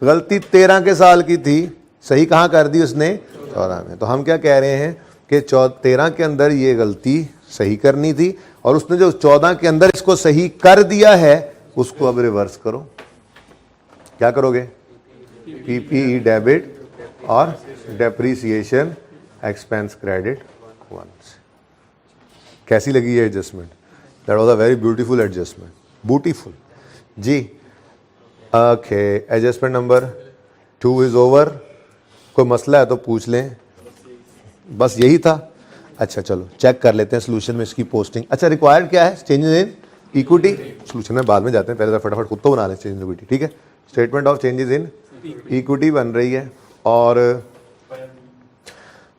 गलती 13 के साल की थी, सही कहाँ कर दी उसने? 14 में। तो हम क्या कह रहे हैं कि 13 के अंदर ये गलती सही करनी थी, और उसने जो 14 के अंदर इसको सही कर दिया है उसको अब रिवर्स करो। क्या करोगे? पीपीई डेबिट और डेप्रीसिएशन एक्सपेंस क्रेडिट वंस। कैसी लगी ये adjustment? That was a very beautiful adjustment. Beautiful जी। Okay, adjustment number 2 is over. कोई मसला है तो पूछ लें, बस यही था। अच्छा चलो चेक कर लेते हैं सोल्यूशन में इसकी पोस्टिंग। अच्छा, रिक्वायर्ड क्या है? Changes in equity. सोल्यूशन में बाद में जाते हैं, पहले तो फटाफट खुद तो बना लें चेंज इन इक्विटी, ठीक है। Statement of changes in equity बन रही है, और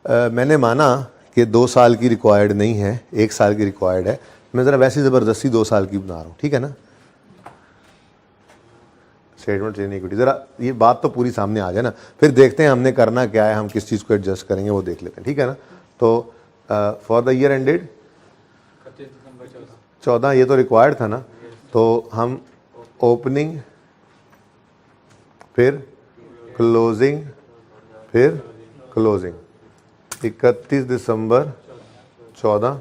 मैंने माना कि 2 साल की रिक्वायर्ड नहीं है, 1 साल की रिक्वायर्ड है। मैं ज़रा वैसी ज़बरदस्ती 2 साल की बना रहा हूँ, ठीक है ना। स्टेटमेंट चेंज इन इक्विटी, ज़रा ये बात तो पूरी सामने आ जाए ना, फिर देखते हैं हमने करना क्या है, हम किस चीज़ को एडजस्ट करेंगे वो देख लेते हैं, ठीक है ना। तो फॉर द ईयर एंडेड 14, ये तो रिक्वायर्ड था ना, तो हम ओपनिंग फिर क्लोजिंग फिर क्लोजिंग 31 दिसंबर 14,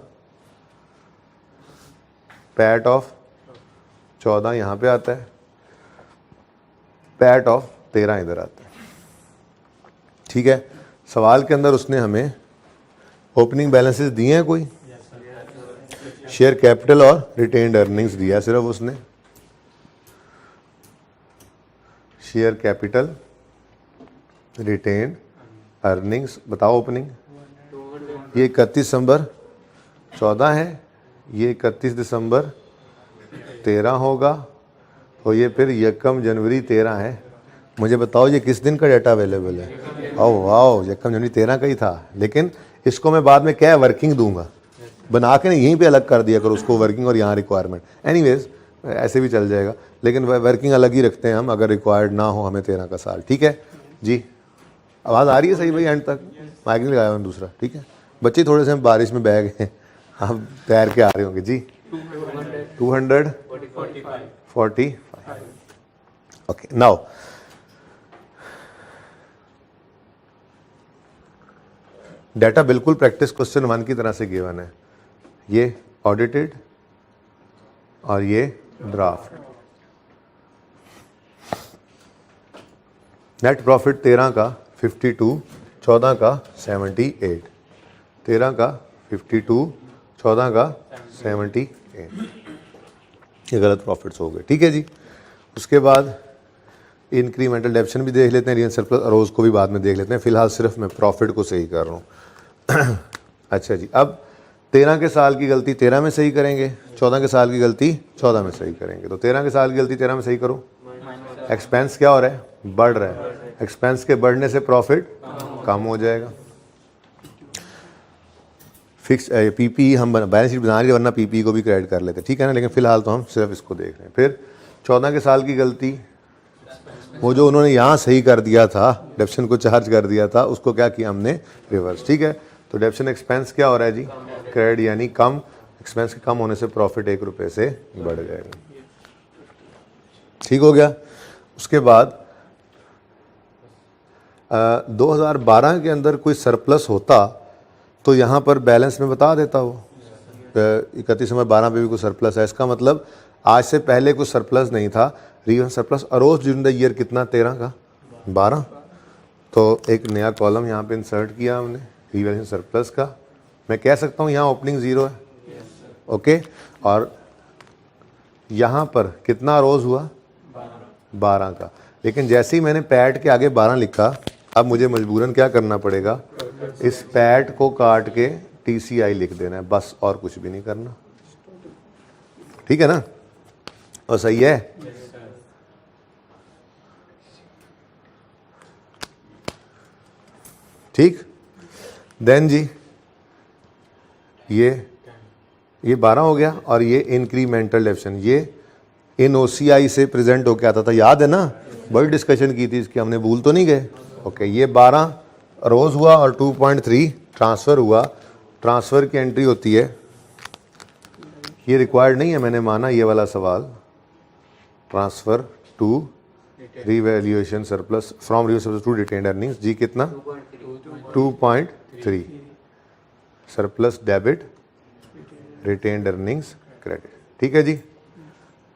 पैट ऑफ 14 यहाँ पे आता है, पैट ऑफ 13 इधर आता है, ठीक है। सवाल के अंदर उसने हमें ओपनिंग बैलेंसेस दिए हैं कोई? शेयर कैपिटल और रिटेन्ड अर्निंग्स दिया है सिर्फ उसने। शेयर कैपिटल, रिटेन्ड अर्निंग्स, बताओ ओपनिंग। ये 31 दिसंबर 14 है, ये 31 दिसंबर 13 होगा, और ये फिर 1 जनवरी 13 है। मुझे बताओ ये किस दिन का डाटा अवेलेबल है? ओह वाओ, 1 जनवरी 13 का ही था, लेकिन इसको मैं बाद में क्या है वर्किंग दूंगा, बना के नहीं यहीं पे अलग कर दिया करो उसको, वर्किंग और यहाँ रिक्वायरमेंट। एनीवेज ऐसे भी चल जाएगा, लेकिन वर्किंग अलग ही रखते हैं हम, अगर रिक्वायर्ड ना हो हमें 13 का साल, ठीक है जी। आवाज़ आ रही है सही भाई? एंड तक माइक नहीं लगाया दूसरा, ठीक है। बच्चे थोड़े से बारिश में बह गए, आप तैर के आ रहे होंगे जी। 245। ओके, नाउ डाटा बिल्कुल प्रैक्टिस क्वेश्चन 1 की तरह से गिवन है। ये ऑडिटेड और ये ड्राफ्ट। नेट प्रॉफिट 13 का 52, 14 का 78, 13 का 52, 14 का 78, ये गलत प्रॉफिट्स हो गए, ठीक है जी। उसके बाद इंक्रीमेंटल डेप्शन भी देख लेते हैं, रियल सरप्लस अरोज को भी बाद में देख लेते हैं, फिलहाल सिर्फ मैं प्रॉफिट को सही कर रहा हूँ। अच्छा जी, अब 13 के साल की गलती 13 में सही करेंगे, 14 के साल की गलती 14 में सही करेंगे। तो 13 के साल की गलती 13 में सही करो। एक्सपेंस क्या हो रहा है? बढ़ रहा है। एक्सपेंस के बढ़ने से प्रॉफिट कम हो जाएगा। फिक्स पीपी हम बैलेंस शीट बना रहे वरना पीपी को भी क्रेडिट कर लेते, ठीक है ना, लेकिन फिलहाल तो हम सिर्फ इसको देख रहे हैं। फिर 14 के साल की गलती, वो जो उन्होंने यहाँ सही कर दिया था, डेप्शन को चार्ज कर दिया था, उसको क्या किया हमने, रिवर्स, ठीक है। तो डेप्शन एक्सपेंस क्या हो रहा है जी, क्रेडिट, यानी कम एक्सपेंस के कम होने से प्रॉफिट 1 रुपये से बढ़ जाएगा, ठीक हो गया। उसके बाद 2012 के अंदर कोई सरप्लस होता तो यहाँ पर बैलेंस में बता देता वो 31/12 पे भी कोई सरप्लस है, इसका मतलब आज से पहले कुछ सरप्लस नहीं था। Reverse surplus arose during the year कितना, 13 का 12, तो एक नया कॉलम यहाँ पे इंसर्ट किया हमने रिवैल्यूएशन सरप्लस का। मैं कह सकता हूँ यहाँ ओपनिंग 0 है, ओके, और यहाँ पर कितना अरोज हुआ, 12 का, लेकिन जैसे ही मैंने पैड के आगे 12 लिखा, अब मुझे मजबूरन क्या करना पड़ेगा, इस पैड को काट के TCI लिख देना है, बस और कुछ भी नहीं करना, ठीक है ना, और सही है। ठीक, देन जी ये 12 हो गया, और ये इंक्रीमेंटल डेप्शन, ये इन OCI से प्रेजेंट होके आता था, याद है ना, बड़ी डिस्कशन की थी इसकी, हमने भूल तो नहीं गए, ओके। ये 12 रोज हुआ और 2.3 ट्रांसफ़र हुआ। ट्रांसफ़र की एंट्री होती है, ये रिक्वायर्ड नहीं है, मैंने माना ये वाला सवाल, transfer to revaluation surplus from revaluation surplus to retained earnings, जी कितना, 2.3 surplus debit retained earnings credit, ठीक है जी।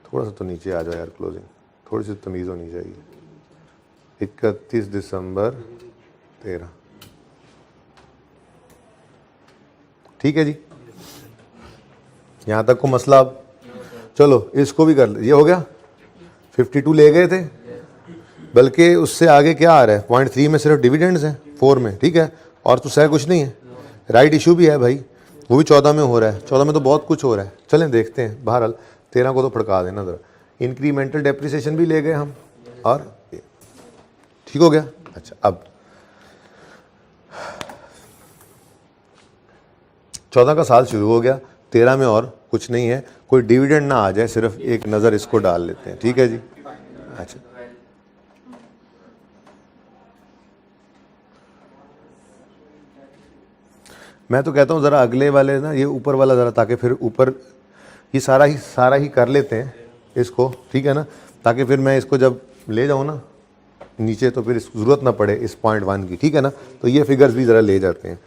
थोड़ा सा तो नीचे आ जाओ यार, क्लोजिंग थोड़ी सी तमीज़ होनी चाहिए। 31 दिसंबर 13, ठीक है जी, यहाँ तक को मसला। अब चलो इसको भी कर ले, ये हो गया, 52 ले गए थे, बल्कि उससे आगे क्या आ रहा है, 0.3 में सिर्फ डिविडेंड्स हैं, 4 में, ठीक है, और तो सह कुछ नहीं है। राइट इशू भी है भाई, वो भी 14 में हो रहा है, 14 में तो बहुत कुछ हो रहा है, चलें देखते हैं। बहरहाल 13 को तो फड़का देना ज़रा। इंक्रीमेंटल डेप्रिसिएशन भी ले गए हम, और ठीक हो गया। अच्छा, अब 14 का साल शुरू हो गया, 13 में और कुछ नहीं है, कोई डिविडेंड ना आ जाए, सिर्फ एक नज़र इसको डाल लेते हैं, ठीक है जी। अच्छा, मैं तो कहता हूँ ज़रा अगले वाले ना, ये ऊपर वाला ज़रा, ताकि फिर ऊपर ये सारा ही कर लेते हैं इसको, ठीक है ना, ताकि फिर मैं इसको जब ले जाऊँ ना नीचे तो फिर इसको ज़रूरत ना पड़े इस 0.1 की, ठीक है ना। तो ये फिगर्स भी ज़रा ले जाते हैं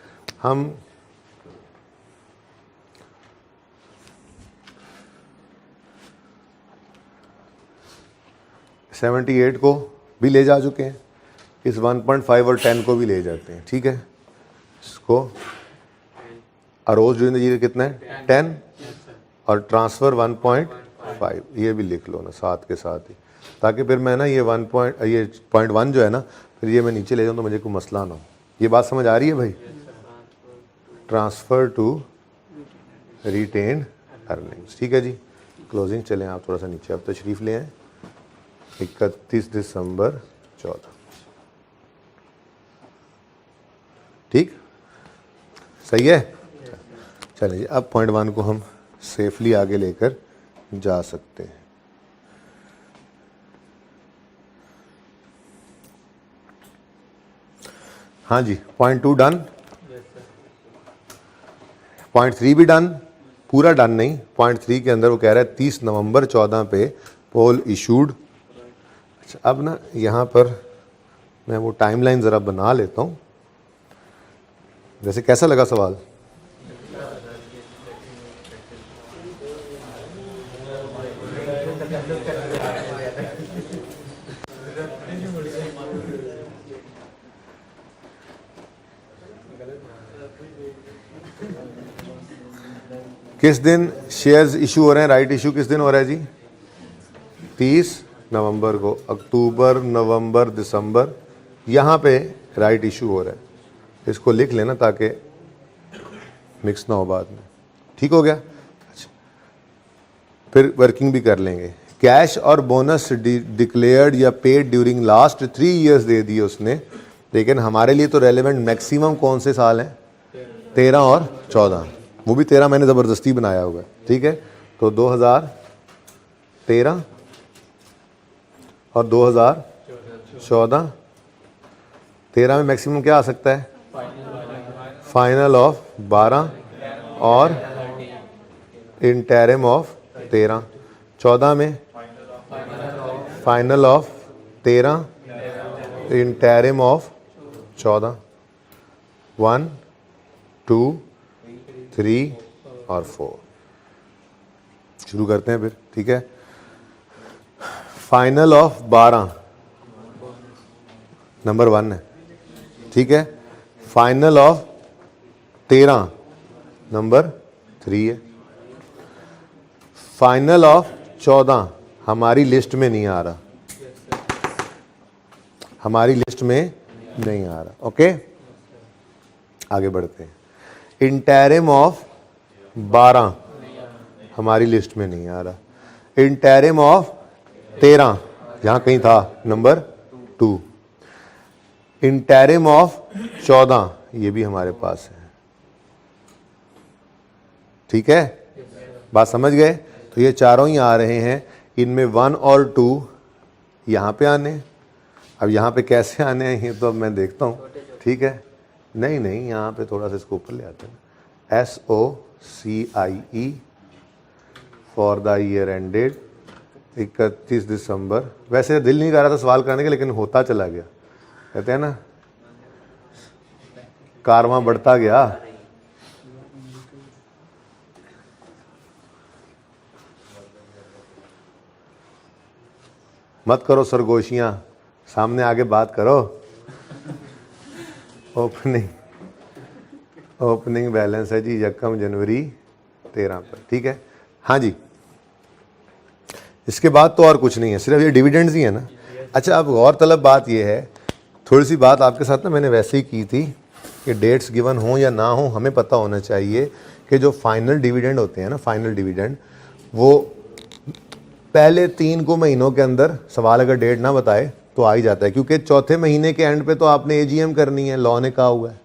हम। $78 को भी ले जा चुके हैं, इस 1.5 और 10 को भी ले जाते हैं, ठीक है। इसको अरोज ड्यूरिंग द ईयर कितना है, 10, और ट्रांसफ़र 1.5, ये भी लिख लो ना साथ के साथ ही, ताकि फिर मैं ना ये 0.1 जो है ना, फिर ये मैं नीचे ले जाऊँ तो मुझे कोई मसला ना हो। ये बात समझ आ रही है भाई, ट्रांसफ़र टू रिटेन्ड अर्निंग्स, ठीक है जी। क्लोजिंग, चलें आप थोड़ा सा नीचे अब तशरीफ़ ले आएँ। 31 दिसंबर 14, ठीक, सही है। चलिए अब 0.1 को हम सेफली आगे लेकर जा सकते हैं। हाँ जी, 0.2 डन, 0.3 भी डन, पूरा डन नहीं, 0.3 के अंदर वो कह रहा है 30 नवंबर 14 पे पोल इशूड। अच्छा, अब ना यहाँ पर मैं वो टाइमलाइन ज़रा बना लेता हूँ। जैसे कैसा लगा सवाल, किस दिन शेयर्स इशू हो रहे हैं, राइट इशू किस दिन हो रहा है जी, 30 नवंबर को। अक्टूबर, नवंबर, दिसंबर, यहाँ पे राइट इशू हो रहा है, इसको लिख लेना ताकि मिक्स ना हो बाद में, ठीक हो गया। अच्छा, फिर वर्किंग भी कर लेंगे। कैश और बोनस डिक्लेयर्ड या paid during last 3 years they दिए उसने, लेकिन हमारे लिए तो रेलेवेंट मैक्सिमम कौन से साल हैं, 13 और 14, वो भी 13 मैंने ज़बरदस्ती बनाया हुआ है, ठीक है। तो 2013 और 2014, 13 में मैक्सिमम क्या आ सकता है, फाइनल ऑफ 12 और इंटरिम ऑफ 13, 14 में फाइनल ऑफ 13 इंटरिम ऑफ 14, 1 2 3 और 4। शुरू करते हैं फिर, ठीक है। फाइनल ऑफ 12 नंबर 1 है, ठीक है। फाइनल ऑफ 13 नंबर 3 है। फाइनल ऑफ 14 हमारी लिस्ट में नहीं आ रहा, हमारी लिस्ट में नहीं आ रहा, ओके। आगे बढ़ते हैं। इंटरिम ऑफ 12 हमारी लिस्ट में नहीं आ रहा। इंटरिम ऑफ 13 यहां कहीं था, नंबर 2। इंटरिम ऑफ 14 ये भी हमारे पास है, ठीक है। बात समझ गए। तो ये चारों ही आ रहे हैं, इनमें 1 और 2 यहां पे आने। अब यहाँ पे कैसे आने हैं ये तो अब मैं देखता हूँ, ठीक है। नहीं नहीं, यहाँ पे थोड़ा सा इसको ऊपर ले आते हैं। SOCIE for the year ended 31 दिसंबर। वैसे दिल नहीं कर रहा था सवाल करने के, लेकिन होता चला गया, कहते हैं ना, कारवां बढ़ता गया। मत करो सरगोशियां, सामने आगे बात करो। ओपनिंग बैलेंस है जी 1 जनवरी 13 पर, ठीक है। हाँ जी, इसके बाद तो और कुछ नहीं है, सिर्फ ये डिविडेंड्स ही है ना। अच्छा, अब गौरतलब बात ये है, थोड़ी सी बात आपके साथ ना मैंने वैसे ही की थी कि डेट्स गिवन हो या ना हो, हमें पता होना चाहिए कि जो फाइनल डिविडेंड होते हैं ना, फाइनल डिविडेंड, वो पहले 3 को महीनों के अंदर, सवाल अगर डेट ना बताए तो आ ही जाता है, क्योंकि चौथे महीने के एंड पे तो आपने AGM करनी है, लॉ ने कहा हुआ है।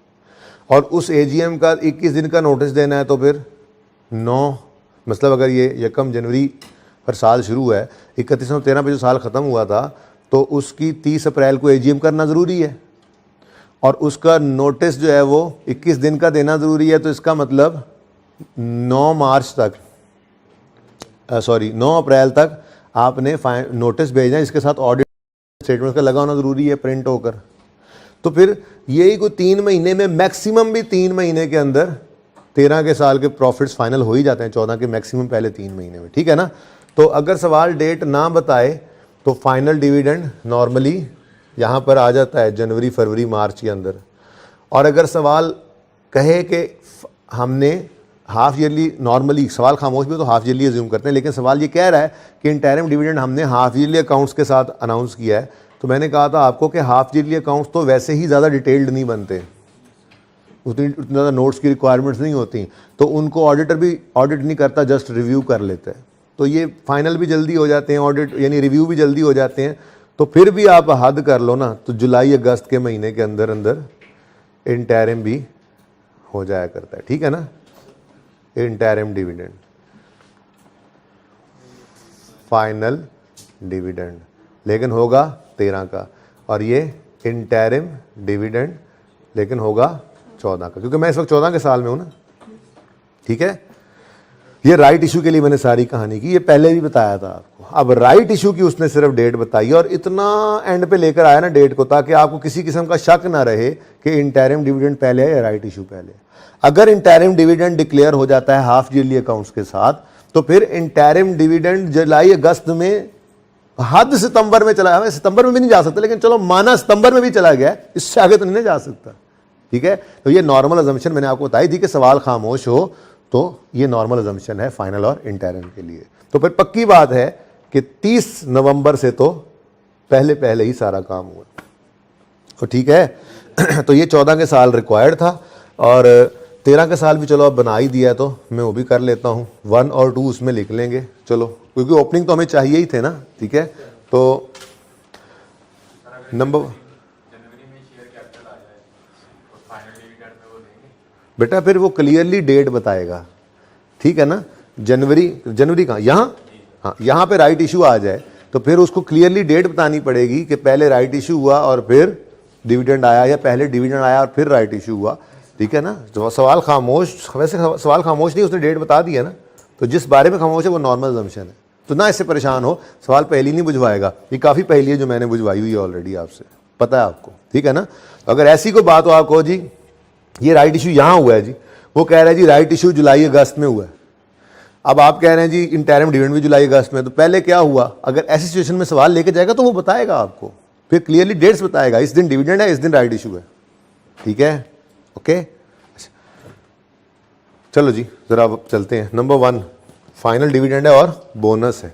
और उस AGM का 21 दिन का नोटिस देना है, तो फिर 9, मतलब अगर ये 1 जनवरी पर साल शुरू है, 31/13 पे जो साल ख़त्म हुआ था, तो उसकी 30 अप्रैल को AGM करना ज़रूरी है, और उसका नोटिस जो है वो 21 दिन का देना ज़रूरी है। तो इसका मतलब 9 मार्च तक, 9 अप्रैल तक आपने नोटिस भेजना है, इसके साथ ऑडिट स्टेटमेंट का लगा होना ज़रूरी है, प्रिंट होकर। तो फिर यही कोई 3 महीने में, मैक्सिमम भी 3 महीने के अंदर 13 के साल के प्रॉफिट्स फाइनल हो ही जाते हैं, 14 के मैक्सिमम पहले 3 महीने में, ठीक है ना। तो अगर सवाल डेट ना बताए तो फाइनल डिविडेंड नॉर्मली यहाँ पर आ जाता है जनवरी, फरवरी, मार्च के अंदर। और अगर सवाल कहे कि हमने हाफ ईयरली, नॉर्मली सवाल खामोश भी तो हाफ ईयरली अज्यूम करते हैं, लेकिन सवाल ये कह रहा है कि इंटरिम डिविडेंड हमने हाफ ईयरली अकाउंट्स के साथ अनाउंस किया है, तो मैंने कहा था आपको कि हाफ ईयरली अकाउंट्स तो वैसे ही ज़्यादा डिटेल्ड नहीं बनते, उतनी ज़्यादा नोट्स की रिक्वायरमेंट्स नहीं होती, तो उनको ऑडिटर भी ऑडिट नहीं करता, जस्ट रिव्यू कर लेता है। तो ये फाइनल भी जल्दी हो जाते हैं, ऑडिट यानी रिव्यू भी जल्दी हो जाते हैं। तो फिर भी आप हद कर लो ना, तो जुलाई अगस्त के महीने के अंदर अंदर इंटरिम भी हो जाया करता है, ठीक है ना। इंटरिम डिविडेंड, फाइनल डिविडेंड, लेकिन होगा 13 का, और ये इंटरिम डिविडेंड लेकिन होगा 14 का, क्योंकि मैं इस वक्त 14 के साल में हूं ना, ठीक है। ये राइट इशू के लिए मैंने सारी कहानी की, ये पहले भी बताया था आपको। अब राइट इशू की उसने सिर्फ डेट बताई, और इतना एंड पे लेकर आया ना डेट को, ताकि आपको किसी किस्म का शक ना रहे कि इंटरिम डिविडेंड पहले है या राइट इशू पहले है। अगर इंटरिम डिविडेंड डिक्लेयर हो जाता है हाफ ईयरली अकाउंट्स के साथ, तो फिर इंटरिम डिविडेंड जुलाई अगस्त में, हद सितंबर में चला, सितंबर में भी नहीं जा सकता, लेकिन चलो माना सितंबर में भी चला गया, इससे आगे तो नहीं जा सकता, ठीक है। तो ये नॉर्मल अजम्पशन मैंने आपको बताई थी कि सवाल खामोश हो, तो ये नॉर्मल अजम्पशन है फाइनल और इंटरिम के लिए। तो फिर पक्की बात है कि 30 नवंबर से तो पहले पहले ही सारा काम हुआ, तो ठीक है। तो ये 14 के साल रिक्वायर्ड था, और 13 के साल भी चलो अब बना ही दिया है, तो मैं वो भी कर लेता हूँ। 1 और 2 उसमें लिख लेंगे, चलो, क्योंकि ओपनिंग तो हमें चाहिए ही थे ना, ठीक है। तो नंबर बेटा फिर वो क्लियरली डेट बताएगा, ठीक है ना। जनवरी कहाँ, यहाँ, हाँ यहाँ पे राइट इशू आ जाए तो फिर उसको क्लियरली डेट बतानी पड़ेगी कि पहले राइट इशू हुआ और फिर डिविडेंड आया, या पहले डिविडेंड आया और फिर राइट इशू हुआ, ठीक है ना। तो सवाल खामोश, वैसे सवाल खामोश नहीं, उसने डेट बता दिया ना, तो जिस बारे में खामोश है वो नॉर्मल अजम्पशन है। तो ना इससे परेशान हो, सवाल पहली नहीं बुझवाएगा, ये काफ़ी पहली है जो मैंने बुझवाई हुई है ऑलरेडी, आपसे पता है आपको, ठीक है ना। अगर ऐसी कोई बात हो, आप कहो जी ये राइट इशू यहाँ हुआ है जी, वो कह रहा है जी राइट इशू जुलाई अगस्त में हुआ है, अब आप कह रहे हैं जी इंटरिम डिविडेंड भी जुलाई अगस्त में, तो पहले क्या हुआ, अगर ऐसी सिचुएशन में सवाल लेके जाएगा तो वो बताएगा आपको, फिर क्लियरली डेट्स बताएगा, इस दिन डिविडेंड है, इस दिन राइट इशू है, ठीक है, ओके। चलो जी जरा अब चलते हैं। नंबर 1 फाइनल डिविडेंड है और बोनस है,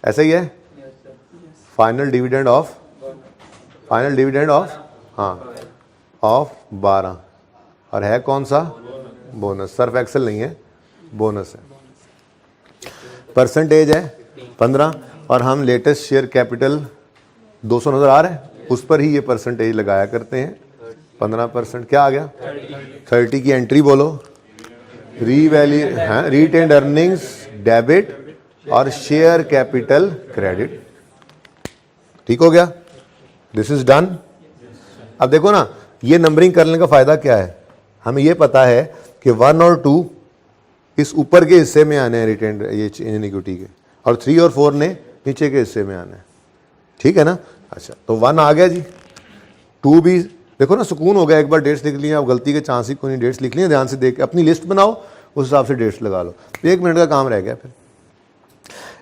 ऐसा ही है। फाइनल डिविडेंड ऑफ हाँ ऑफ 12, और है कौन सा, बोनस, सर्फ एक्सेल नहीं है, बोनस है। परसेंटेज है 15, और हम लेटेस्ट शेयर कैपिटल 200 नजर आ रहा है, उस पर ही ये परसेंटेज लगाया करते हैं। 15% क्या आ गया, 30 की एंट्री बोलो, रीवैल्यू है, रिटेन्ड अर्निंग्स डेबिट और शेयर कैपिटल क्रेडिट, ठीक हो गया, दिस इज डन। अब देखो ना, ये नंबरिंग करने का फायदा क्या है, हमें ये पता है कि 1 और 2 इस ऊपर के हिस्से में आने हैं रिटेन्ड ये चेंज इन इक्विटी के, और 3 और 4 ने नीचे के हिस्से में आना है, ठीक है ना। अच्छा तो 1 आ गया जी, 2 भी देखो ना, सुकून हो गया, एक बार डेट्स लिख लिया, अब गलती के चांस ही कोई नहीं, डेट्स लिख लिया, ध्यान से देख के अपनी लिस्ट बनाओ, उस हिसाब से डेट्स लगा लो, 1 मिनट का काम रह गया। फिर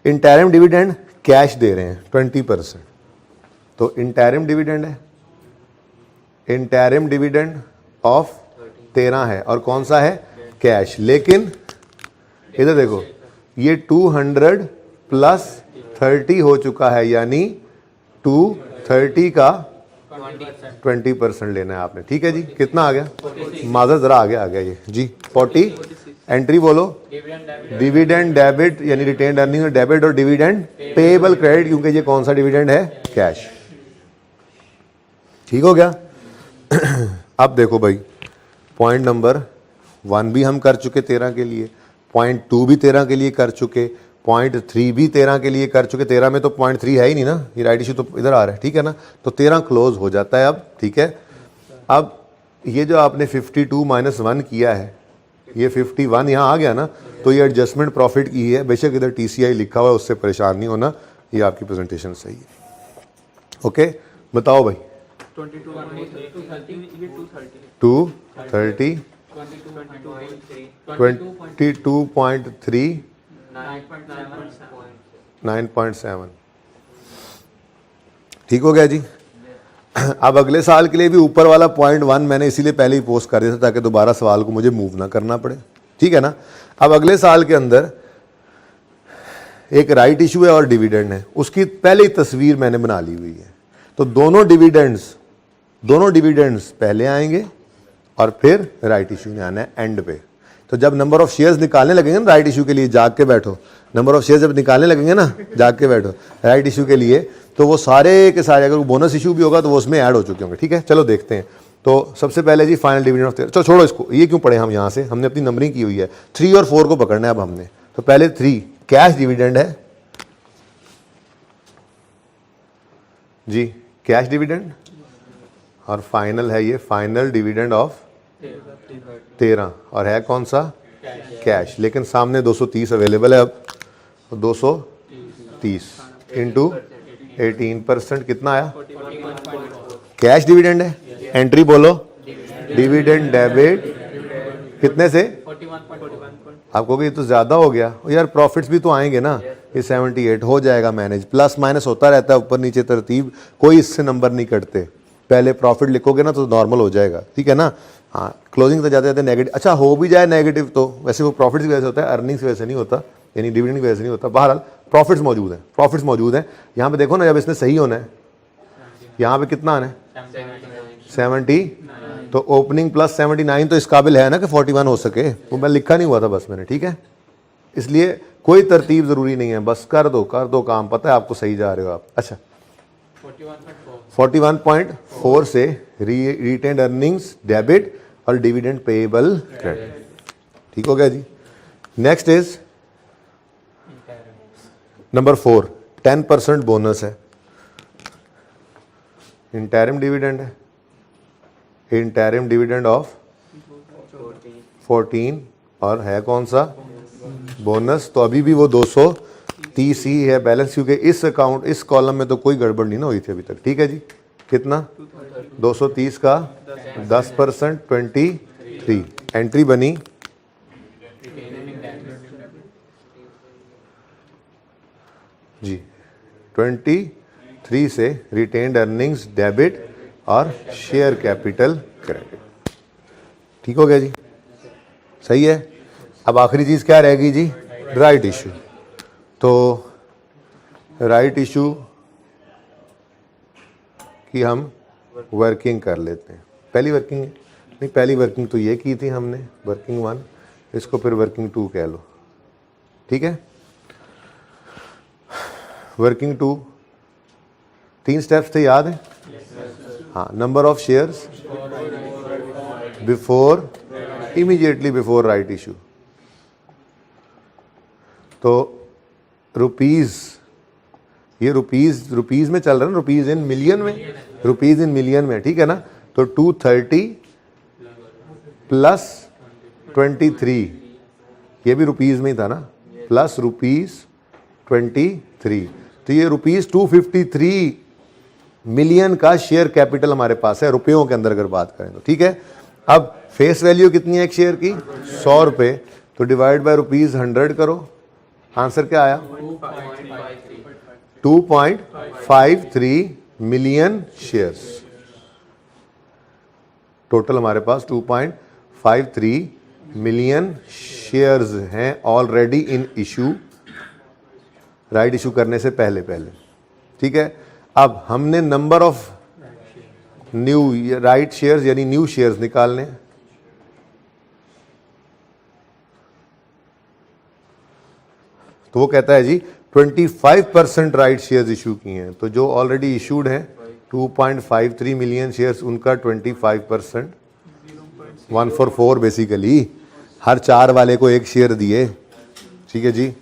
इंटरिम डिविडेंड कैश दे रहे हैं 20%, तो इंटरिम डिविडेंड है, इंटरिम डिविडेंड ऑफ 13 है, और कौन सा है, कैश। लेकिन इधर देखो ये 200 प्लस 30 हो चुका है, यानी 230 का 20% लेना है आपने, ठीक है जी। कितना आ गया, माजर जरा आ गया ये जी, 40। एंट्री बोलो, डिविडेंड डेबिट यानी रिटेन्ड अर्निंग, डेबिट और डिविडेंड पेएबल क्रेडिट, क्योंकि ये कौन सा डिविडेंड है, कैश, ठीक हो गया। अब देखो भाई, पॉइंट नंबर 1 भी हम कर चुके 13 के लिए, पॉइंट 2 भी 13 के लिए कर चुके, पॉइंट 3 भी 13 के लिए कर चुके। 13 में तो पॉइंट 3 है ही नहीं ना, ये राइट इशू तो इधर आ रहा है, ठीक है ना, तो 13 क्लोज हो जाता है अब, ठीक है। अब ये जो आपने 52 - 1 किया है, ये 51 यहाँ आ गया ना, तो ये एडजस्टमेंट प्रॉफिट की है, बेशक इधर TCI लिखा हुआ है, उससे परेशान नहीं होना, ये आपकी प्रेजेंटेशन सही है, ओके। बताओ भाई, 230 22.3 9.7, ठीक हो गया जी। अब अगले साल के लिए भी ऊपर वाला पॉइंट 1 मैंने इसीलिए पहले ही पोस्ट कर दिया था, ताकि दोबारा सवाल को मुझे मूव ना करना पड़े, ठीक है ना। अब अगले साल के अंदर एक राइट इशू है और डिविडेंड है, उसकी पहले ही तस्वीर मैंने बना ली हुई है। तो दोनों डिविडेंड्स पहले आएंगे और फिर राइट इशू में आना है एंड पे। तो जब नंबर ऑफ शेयर्स निकालने लगेंगे ना राइट इशू के लिए, जाग के बैठो, नंबर ऑफ शेयर्स जब निकालने लगेंगे ना, जाग के बैठो राइट इशू के लिए, तो वो सारे के सारे, अगर बोनस इशू भी होगा तो वो उसमें ऐड हो चुके होंगे, ठीक है। चलो देखते हैं। तो सबसे पहले जी फाइनल डिविडेंड ऑफ 13, चलो छोड़ो इसको, ये क्यों पढ़े हम, यहाँ से हमने अपनी नंबरिंग की हुई है, 3 और 4 को पकड़ना है अब हमने। तो पहले 3 कैश डिविडेंड है जी, कैश डिविडेंड, और फाइनल है ये फाइनल डिविडेंड ऑफ 13, और है कौन सा, कैश। लेकिन सामने 230 अवेलेबल है अब, तो 230 इंटू 18% कितना आया, कैश डिविडेंड है। एंट्री बोलो, डिविडेंड डेबिट कितने से, आप कहोगे ये तो ज्यादा हो गया यार, प्रॉफिट्स भी तो आएंगे ना, ये 78 हो जाएगा मैनेज, प्लस माइनस होता रहता है ऊपर नीचे तरतीब, कोई इससे नंबर नहीं कटते, पहले प्रॉफिट लिखोगे ना तो नॉर्मल हो जाएगा, ठीक है ना। हाँ क्लोजिंग तो जाते जाते नेगेटिव, अच्छा हो भी जाए नेगेटिव तो वैसे वो प्रॉफिट्स की वजह से होता है, अर्निंग्स की वजह से नहीं होता, यानी डिविडेंड की वजह से नहीं होता। बहरहाल प्रॉफिट्स मौजूद हैं। यहाँ पे देखो ना, जब इसने सही होना है, यहाँ पे कितना आना है 70, तो ओपनिंग प्लस 79, तो इस काबिल है ना कि 41 हो सके, वो मैं लिखा नहीं हुआ था बस मैंने, ठीक है। इसलिए कोई तरतीब ज़रूरी नहीं है, बस कर दो काम, पता है आपको सही जा रहे हो आप। अच्छा 41.4 से रिटेन्ड अर्निंग्स डेबिट और डिविडेंड पेएबल क्रेडिट। ठीक हो गया जी। नेक्स्ट इज नंबर 4, 10% बोनस है, इंटरिम डिविडेंड है, इंटरिम डिविडेंड ऑफ 14 और है कौन सा, बोनस। तो अभी भी वो 230 ही है बैलेंस, क्योंकि इस अकाउंट इस कॉलम में तो कोई गड़बड़ नहीं ना हुई थी अभी तक। ठीक है जी, कितना 230 का 10% 23 एंट्री बनी जी 23 से रिटेन्ड अर्निंग्स डेबिट और शेयर कैपिटल क्रेडिट। ठीक हो गया जी, सही है। अब आखिरी चीज क्या रहेगी जी, राइट इशू। तो राइट इशू की हम वर्किंग कर लेते हैं। पहली वर्किंग नहीं, पहली वर्किंग तो ये की थी हमने, वर्किंग 1, इसको फिर वर्किंग 2 कह लो। ठीक है, वर्किंग 2 3 स्टेप्स थे, याद है? हाँ, number of shares before, immediately before right issue. तो रुपीज, ये रुपीज में चल रहा है ना, रुपीज इन मिलियन में, रुपीज इन मिलियन में, ठीक है ना। तो 230 प्लस 23, ये भी रुपीज में ही था ना, प्लस रुपीज 23, तो ये रुपीज 253 मिलियन का शेयर कैपिटल हमारे पास है रुपयों के अंदर अगर बात करें तो। ठीक है, अब फेस वैल्यू कितनी है एक शेयर की, 100 रुपये, तो डिवाइड बाय रुपीज 100 करो, आंसर क्या आया, 2.53 मिलियन शेयर्स। टोटल हमारे पास 2.53 मिलियन शेयर्स हैं already in issue, right issue करने से पहले पहले। ठीक है, अब हमने number of new right shares यानी न्यू शेयर्स निकालने। तो वो कहता है जी 25% राइट शेयर्स इशू किए हैं, तो जो ऑलरेडी इशूड हैं 2.53 मिलियन शेयर्स, उनका 25%, 144 बेसिकली, हर 4 वाले को एक शेयर दिए। ठीक है जी,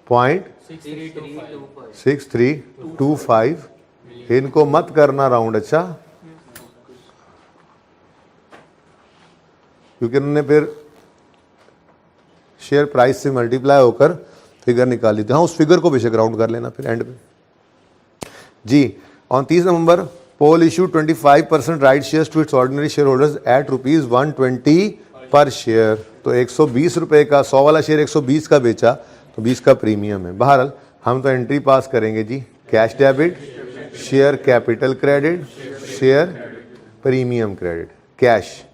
0.6325, इनको मत करना राउंड, अच्छा, क्योंकि उन्होंने फिर शेयर प्राइस से मल्टीप्लाई होकर फिगर निकाली थी। हाँ, उस फिगर को बेशक राउंड कर लेना फिर एंड में जी। On 30 November pole issue 25% right shares to its ordinary shareholders at ₹120 per share. तो 120 रुपए का 100 वाला शेयर 120 का बेचा, तो 20 का प्रीमियम है। बहरहाल हम तो एंट्री पास करेंगे जी, cash debit, share capital credit, share premium credit. Cash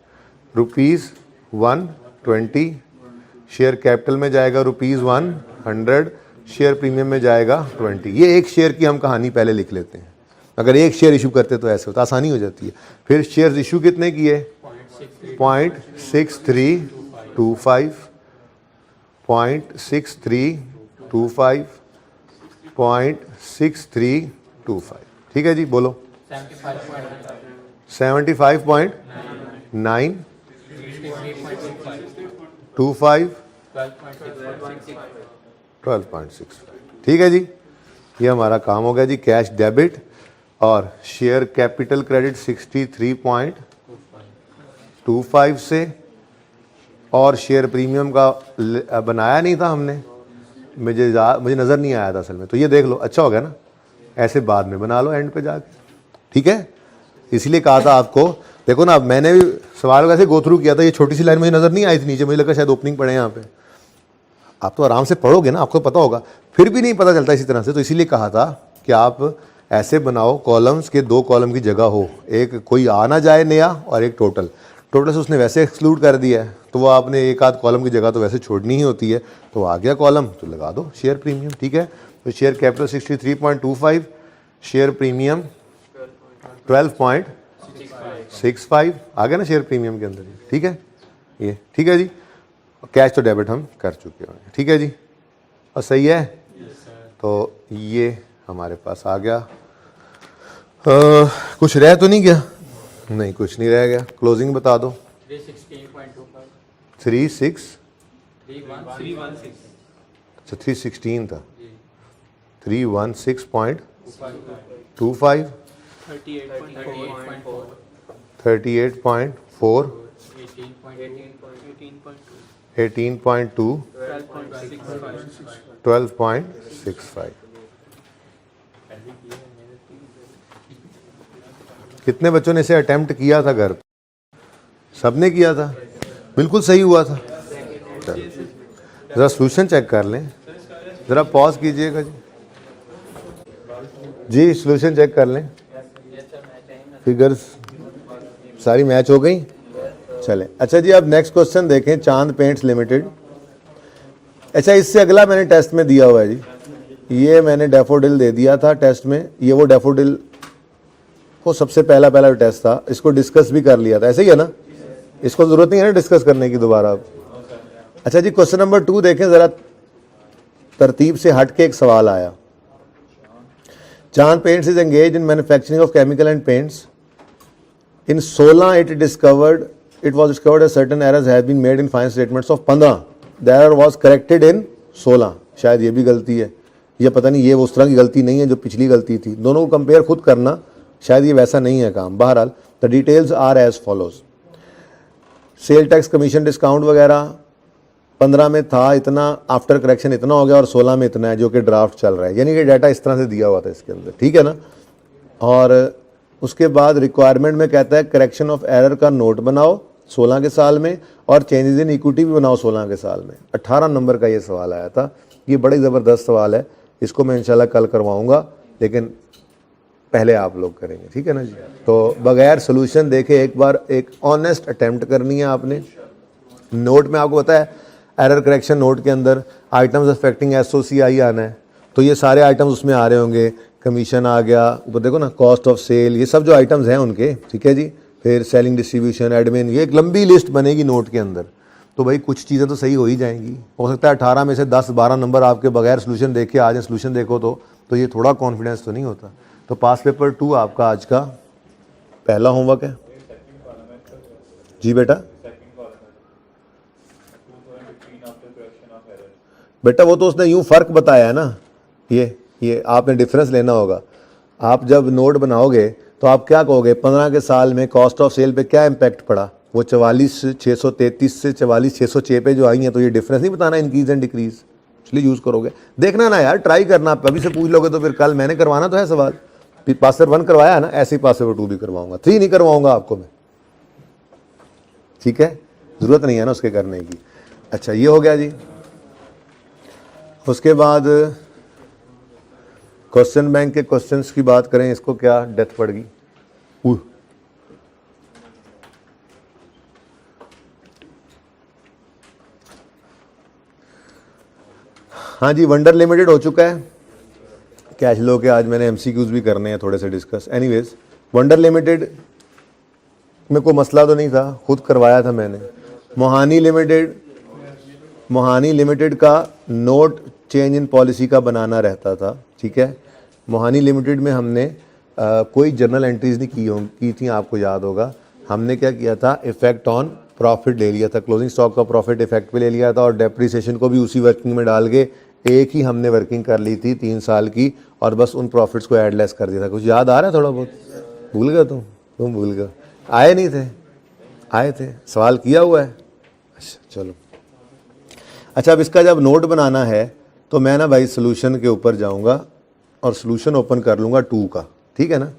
₹120, share capital में जाएगा ₹100, शेयर प्रीमियम में जाएगा 20। ये एक शेयर की हम कहानी पहले लिख लेते हैं, अगर एक शेयर इशू करते तो ऐसे होता, आसानी हो जाती है। फिर शेयर इशू कितने किए, 0.6325, 0.6325, 0.6325। ठीक है जी, बोलो 75.925, 12.65। ठीक है जी, ये हमारा काम हो गया जी। कैश डेबिट और शेयर कैपिटल क्रेडिट 63.25 से, और शेयर प्रीमियम का बनाया नहीं था हमने, मुझे नज़र नहीं आया था असल में, तो ये देख लो, अच्छा हो गया ना, ऐसे बाद में बना लो एंड पे जाके। ठीक है, इसलिए कहा था आपको, देखो ना, अब मैंने भी सवाल वैसे गो थ्रू किया था, ये छोटी सी लाइन मुझे नज़र नहीं आई थी नीचे, मुझे लगा शायद ओपनिंग पड़े यहाँ पे। आप तो आराम से पढ़ोगे ना, आपको पता होगा, फिर भी नहीं पता चलता इसी तरह से, तो इसीलिए कहा था कि आप ऐसे बनाओ कॉलम्स के 2 कॉलम की जगह हो, एक कोई आ ना जाए नया और एक टोटल से उसने वैसे एक्सक्लूड कर दिया है, तो वो आपने एक आध कॉलम की जगह तो वैसे छोड़नी ही होती है, तो आ गया कॉलम तो लगा दो शेयर प्रीमियम। ठीक है, तो शेयर कैपिटल 63.25, शेयर प्रीमियम 12.65 आ गया ना शेयर प्रीमियम के अंदर। ठीक है, ये ठीक है जी। कैश तो डेबिट हम कर चुके हैं, ठीक है जी, और सही है। तो ये हमारे पास आ गया, कुछ रह तो नहीं गया, नहीं, कुछ नहीं रह गया। क्लोजिंग बता दो। 316.25 36 316 अच्छा 316 था। 316.25 38.4 18.2 12.65। कितने बच्चों ने इसे अटेम्प्ट किया था घर? सबने किया था, बिल्कुल सही हुआ था। ज़रा सॉल्यूशन चेक कर लें, ज़रा पॉज कीजिएगा जी। जी सॉल्यूशन चेक कर लें। फिगर्स सारी मैच हो गई। चलें, अच्छा जी अब नेक्स्ट क्वेश्चन देखें। चांद पेंट्स लिमिटेड। अच्छा इससे अगला मैंने टेस्ट में दिया हुआ है जी। ये मैंने डैफोडिल दे दिया था टेस्ट में। ये वो डैफोडिल वो सबसे पहला टेस्ट था, इसको डिस्कस भी कर लिया था, ऐसे ही है ना? इसको ज़रूरत नहीं है ना डिस्कस करने की दोबारा अब। अच्छा जी क्वेश्चन नंबर 2 देखें ज़रा, तरतीब से हट के एक सवाल आया। चांद paints is engage in manufacturing of chemical and paints. In 16 it was discovered that certain errors have been made in fine statements of 15. The error was corrected in 16। शायद ये भी गलती है, ये पता नहीं, ये उस तरह की गलती नहीं है जो पिछली गलती थी। दोनों को कंपेयर खुद करना, शायद ये वैसा नहीं है काम। बहरहाल the details are as follows. Sale tax commission discount वगैरह 15 में था इतना, आफ्टर करेक्शन इतना हो गया और 16 में इतना है जो कि ड्राफ्ट चल रहा है, यानी कि डाटा इस तरह से दिया हुआ था इसके अंदर, ठीक है ना? और उसके बाद रिक्वायरमेंट में कहता है करेक्शन ऑफ एरर का नोट बनाओ 16 के साल में और चेंजेस इन इक्विटी भी बनाओ 16 के साल में। 18 नंबर का ये सवाल आया था। ये बड़ी ज़बरदस्त सवाल है, इसको मैं इंशाल्लाह कल करवाऊंगा, लेकिन पहले आप लोग करेंगे, ठीक है ना जी? तो बगैर सोल्यूशन देखे एक बार एक ऑनेस्ट अटेम्प्ट करनी है आपने। नोट में आपको पता है एरर करेक्शन नोट के अंदर आइटम्स अफेक्टिंग SOCI आना है, तो ये सारे आइटम्स उसमें आ रहे होंगे। कमीशन आ गया, ऊपर देखो ना, कॉस्ट ऑफ सेल, ये सब जो आइटम्स हैं उनके, ठीक है जी। फिर सेलिंग, डिस्ट्रीब्यूशन, एडमिन, ये एक लंबी लिस्ट बनेगी नोट के अंदर। तो भाई कुछ चीज़ें तो सही हो ही जाएंगी। हो सकता है 18 में से 10-12 नंबर आपके बगैर सोल्यूशन देख के आ जाए। सोल्यूशन देखो तो ये थोड़ा कॉन्फिडेंस तो नहीं होता। तो पास पेपर 2 आपका आज का पहला होमवर्क है जी बेटा। बेटा वो तो उसने यूँ फ़र्क बताया है ना, ये आपने डिफरेंस लेना होगा। आप जब नोट बनाओगे तो आप क्या कहोगे, 15 के साल में कॉस्ट ऑफ सेल पे क्या इम्पैक्ट पड़ा, वो 44,633 से 44,606 पे जो आई हैं, तो ये डिफरेंस नहीं बताना, इंक्रीज एंड डिक्रीज, इसलिए यूज़ करोगे। देखना ना यार, ट्राई करना। आप अभी से पूछ लोगे तो फिर कल मैंने करवाना तो है सवाल। पास पेपर 1 करवाया है ना, ऐसे ही पास पेपर 2 भी करवाऊंगा। 3 नहीं करवाऊंगा आपको मैं, ठीक है? ज़रूरत नहीं है ना उसके करने की। अच्छा ये हो गया जी। उसके बाद क्वेश्चन बैंक के क्वेश्चंस की बात करें, इसको क्या डेथ पड़ गई। हाँ जी, वंडर लिमिटेड हो चुका है। कैश लो के आज मैंने MCQs भी करने हैं थोड़े से डिस्कस। एनीवेज वंडर लिमिटेड में कोई मसला तो नहीं था, खुद करवाया था मैंने। मोहानी लिमिटेड का नोट चेंज इन पॉलिसी का बनाना रहता था, ठीक है? मोहानी लिमिटेड में हमने कोई जर्नल एंट्रीज नहीं की थी, आपको याद होगा। हमने क्या किया था, इफेक्ट ऑन प्रॉफिट ले लिया था, क्लोजिंग स्टॉक का प्रॉफिट इफेक्ट पे ले लिया था, और डेप्रिसिएशन को भी उसी वर्किंग में डाल के एक ही हमने वर्किंग कर ली थी 3 साल की, और बस उन प्रॉफिट्स को ऐड लेस कर दिया था। कुछ याद आ रहा है थोड़ा बहुत? भूल गए तुम भूल गए, आए नहीं थे? आए थे, सवाल किया हुआ है। अच्छा चलो, अच्छा अब इसका जब नोट बनाना है तो मैं ना भाई सोल्यूशन के ऊपर जाऊंगा और सोल्यूशन ओपन कर लूँगा 2 का, ठीक है ना?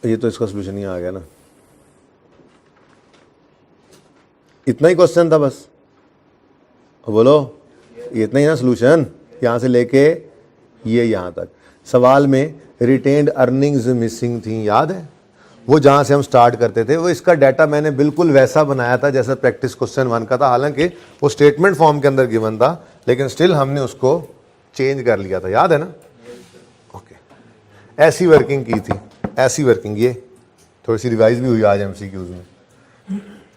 ये तो इसका सोल्यूशन ही आ गया ना। इतना ही क्वेश्चन था बस, बोलो ये इतना ही ना सोल्यूशन, यहाँ से लेके ये यहाँ तक। सवाल में रिटेन्ड अर्निंग्स मिसिंग थी, याद है? वो जहाँ से हम स्टार्ट करते थे, वो इसका डाटा मैंने बिल्कुल वैसा बनाया था जैसा प्रैक्टिस क्वेश्चन 1 का था। हालांकि वो स्टेटमेंट फॉर्म के अंदर गिवन था, लेकिन स्टिल हमने उसको चेंज कर लिया था, याद है ना? ओके, ऐसी वर्किंग की थी, ऐसी वर्किंग। ये थोड़ी सी रिवाइज भी हुई आज MCQs में।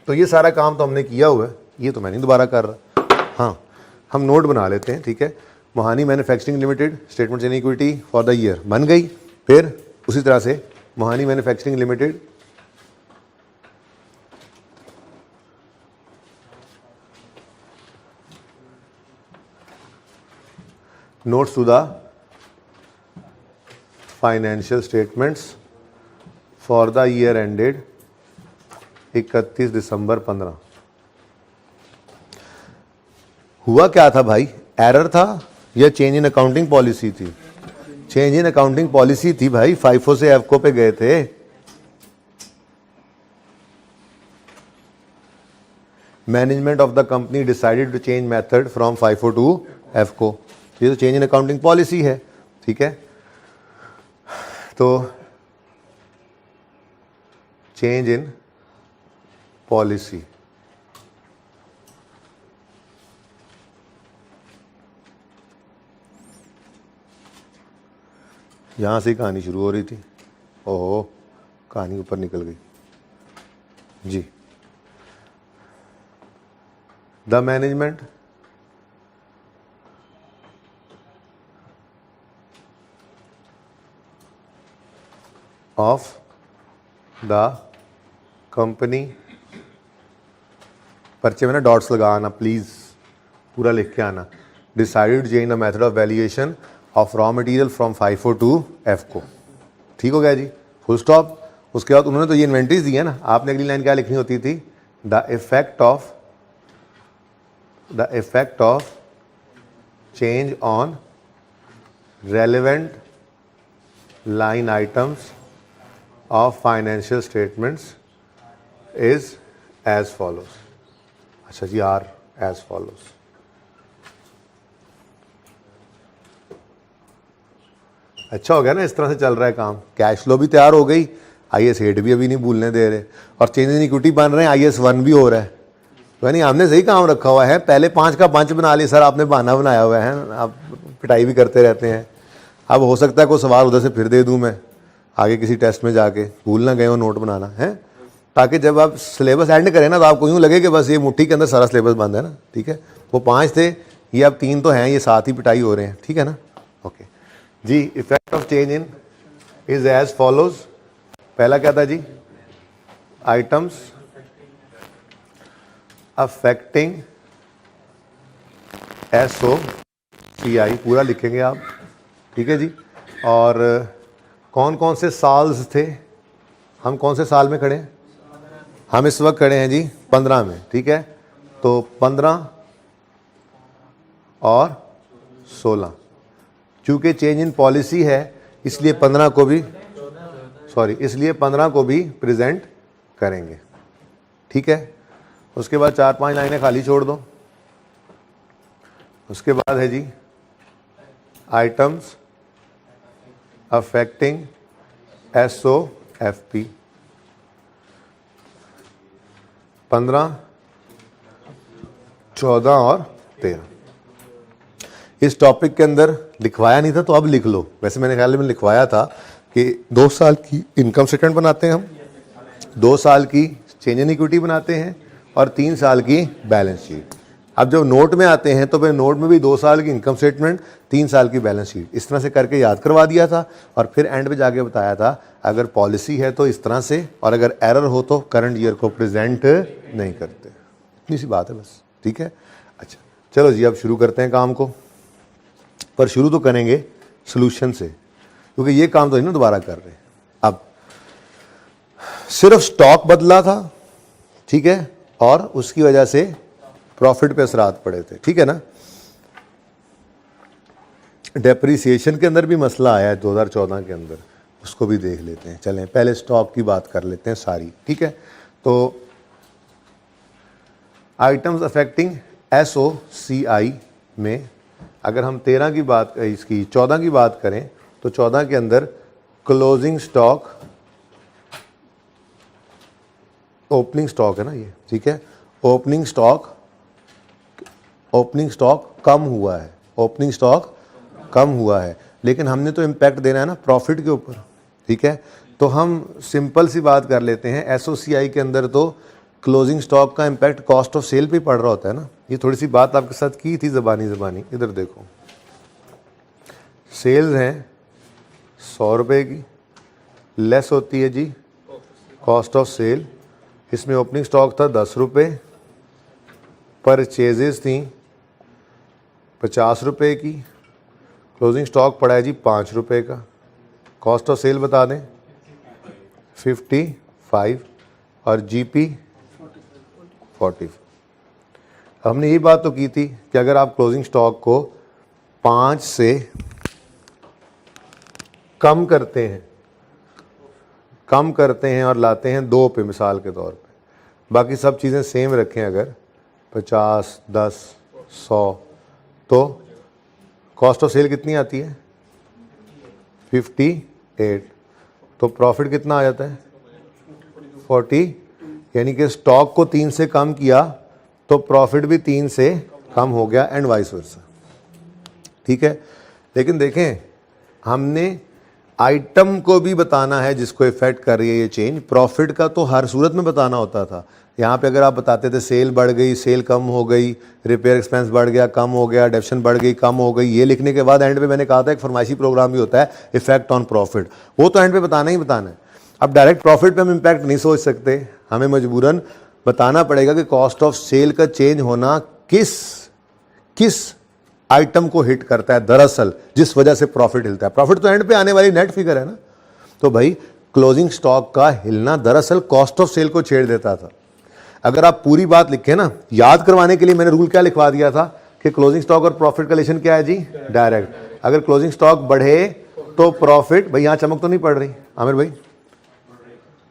तो ये सारा काम तो हमने किया हुआ है, ये तो मैं नहीं दोबारा कर रहा। हाँ, हम नोट बना लेते हैं, ठीक है। Mohani manufacturing limited statement in equity for the year बन गई। फिर उसी तरह से Mohani manufacturing limited notes to the financial statements for the year ended 31 दिसंबर 15। हुआ क्या था भाई? एरर था या चेंज इन अकाउंटिंग पॉलिसी थी? चेंज इन अकाउंटिंग पॉलिसी थी भाई। FIFO से एफको पे गए थे। Management of the company decided to change method from FIFO to एफको। ये तो चेंज इन अकाउंटिंग पॉलिसी है, ठीक है। तो चेंज इन पॉलिसी, यहां से कहानी शुरू हो रही थी। ओहो, कहानी ऊपर निकल गई जी। The management of the company, पर्चे में ना डॉट्स लगा आना प्लीज, पूरा लिख के आना। Decided change the method of valuation of raw material from FIFO to एफको। ठीक हो गया जी, फुल स्टॉप। उसके बाद उन्होंने तो ये इन्वेंट्रीज दी है ना, आपने अगली लाइन क्या लिखनी होती थी? The effect of change on relevant line items of financial statements is as follows. अच्छा जी, आर एज फॉलोज। अच्छा हो गया ना, इस तरह से चल रहा है काम। कैश फ्लो भी तैयार हो गई, IAS 8 भी अभी नहीं भूलने दे रहे, और चेंज इन इक्विटी बन रहे हैं, IAS 1 भी हो रहा है। तो यानी हमने सही काम रखा हुआ है। पहले 5 का 5 बना लिया सर, आपने बहाना बनाया हुआ है, आप पिटाई भी करते रहते हैं। अब हो सकता है कोई सवाल उधर से फिर दे दूं मैं आगे किसी टेस्ट में जाके, भूल ना गए हो नोट बनाना है, ताकि जब आप सिलेबस एंड करें ना तो आपको यूँ लगे कि बस ये मुट्ठी के अंदर सारा सिलेबस बंद है ना, ठीक है। वो 5 थे, ये अब 3 तो हैं, ये 7 ही पिटाई हो रहे हैं, ठीक है ना। ओके जी, effect of change in is as follows. पहला क्या था जी? आइटम्स अफेक्टिंग SOCI, पूरा लिखेंगे आप, ठीक है जी। और कौन कौन से साल्स थे? हम कौन से साल में खड़े हैं? हम इस वक्त खड़े हैं जी 15 में, ठीक है। तो 15 और 16, चूंकि चेंज इन पॉलिसी है इसलिए 15 को भी, इसलिए 15 को भी प्रेजेंट करेंगे, ठीक है। उसके बाद 4-5 लाइनें खाली छोड़ दो। उसके बाद है जी आइटम्स अफेक्टिंग SOFP 15, 14 और 13। इस टॉपिक के अंदर लिखवाया नहीं था तो अब लिख लो। वैसे मैंने ख्याल में लिखवाया था कि 2 साल की इनकम स्टेटमेंट बनाते हैं हम, 2 साल की चेंज इन इक्विटी बनाते हैं और 3 साल की बैलेंस शीट। अब जब नोट में आते हैं तो फिर नोट में भी 2 साल की इनकम स्टेटमेंट, 3 साल की बैलेंस शीट, इस तरह से करके याद करवा दिया था। और फिर एंड पे जाके बताया था अगर पॉलिसी है तो इस तरह से, और अगर एरर हो तो करंट ईयर को प्रेजेंट नहीं करते। इतनी सी बात है बस, ठीक है। अच्छा चलो जी, अब शुरू करते हैं काम को, पर शुरू तो करेंगे सॉल्यूशन से, क्योंकि ये काम तो नहीं ना दोबारा कर रहे। अब सिर्फ स्टॉक बदला था, ठीक है, और उसकी वजह से प्रॉफिट पे असरात पड़े थे, ठीक है ना। डेप्रिसिएशन के अंदर भी मसला आया है 2014 के अंदर, उसको भी देख लेते हैं। चलें पहले स्टॉक की बात कर लेते हैं सारी, ठीक है। तो आइटम्स अफेक्टिंग SOCI में अगर हम 13 की बात, इसकी 14 की बात करें तो 14 के अंदर क्लोजिंग स्टॉक ओपनिंग स्टॉक है ना ये, ठीक है। ओपनिंग स्टॉक कम हुआ है, ओपनिंग स्टॉक कम हुआ है, लेकिन हमने तो इम्पैक्ट देना है ना प्रॉफिट के ऊपर, ठीक है। तो हम सिंपल सी बात कर लेते हैं, एसओसीआई के अंदर तो क्लोजिंग स्टॉक का इम्पैक्ट कॉस्ट ऑफ सेल पे पड़ रहा होता है ना। ये थोड़ी सी बात आपके साथ की थी ज़बानी, इधर देखो, सेल्स हैं 100 रुपये की, लेस होती है जी कॉस्ट ऑफ सेल, इसमें ओपनिंग स्टॉक था 10 रुपये, परचेजेस थी 50 रुपये की, क्लोजिंग स्टॉक पड़ा है जी 5 रुपये का, कॉस्ट ऑफ सेल बता दें 55 और जीपी 40। हमने यही बात तो की थी कि अगर आप क्लोजिंग स्टॉक को 5 से कम करते हैं और लाते हैं 2 पे मिसाल के तौर पे, बाकी सब चीज़ें सेम रखें, अगर 50, 10, 100, तो कॉस्ट ऑफ सेल कितनी आती है 58, तो प्रॉफिट कितना आ जाता है 40, यानी कि स्टॉक को 3 से कम किया तो प्रॉफिट भी 3 से कम हो गया एंड वाइस वर्सा, ठीक है। लेकिन देखें, हमने आइटम को भी बताना है जिसको इफेक्ट कर रही है ये चेंज, प्रॉफिट का तो हर सूरत में बताना होता था। यहाँ पे अगर आप बताते थे सेल बढ़ गई, सेल कम हो गई, रिपेयर एक्सपेंस बढ़ गया, कम हो गया, डेप्शन बढ़ गई, कम हो गई, ये लिखने के बाद एंड पे मैंने कहा था एक फरमाइशी प्रोग्राम भी होता है इफेक्ट ऑन प्रॉफिट, वो तो एंड पे बताना ही बताना है। अब डायरेक्ट प्रॉफिट पे हम इम्पैक्ट नहीं सोच सकते, हमें मजबूरन बताना पड़ेगा कि कॉस्ट ऑफ सेल का चेंज होना किस आइटम को हिट करता है दरअसल, जिस वजह से प्रॉफिट हिलता है। प्रॉफिट तो एंड पे आने वाली नेट फिगर है ना। तो भाई क्लोजिंग स्टॉक का हिलना दरअसल कॉस्ट ऑफ सेल को छेड़ देता था। अगर आप पूरी बात लिखें ना, याद करवाने के लिए मैंने रूल क्या लिखवा दिया था कि क्लोजिंग स्टॉक और प्रॉफिट का रिलेशन क्या है जी, डायरेक्ट। अगर क्लोजिंग स्टॉक बढ़े तो प्रॉफिट, भाई यहाँ चमक तो नहीं पड़ रही आमिर भाई,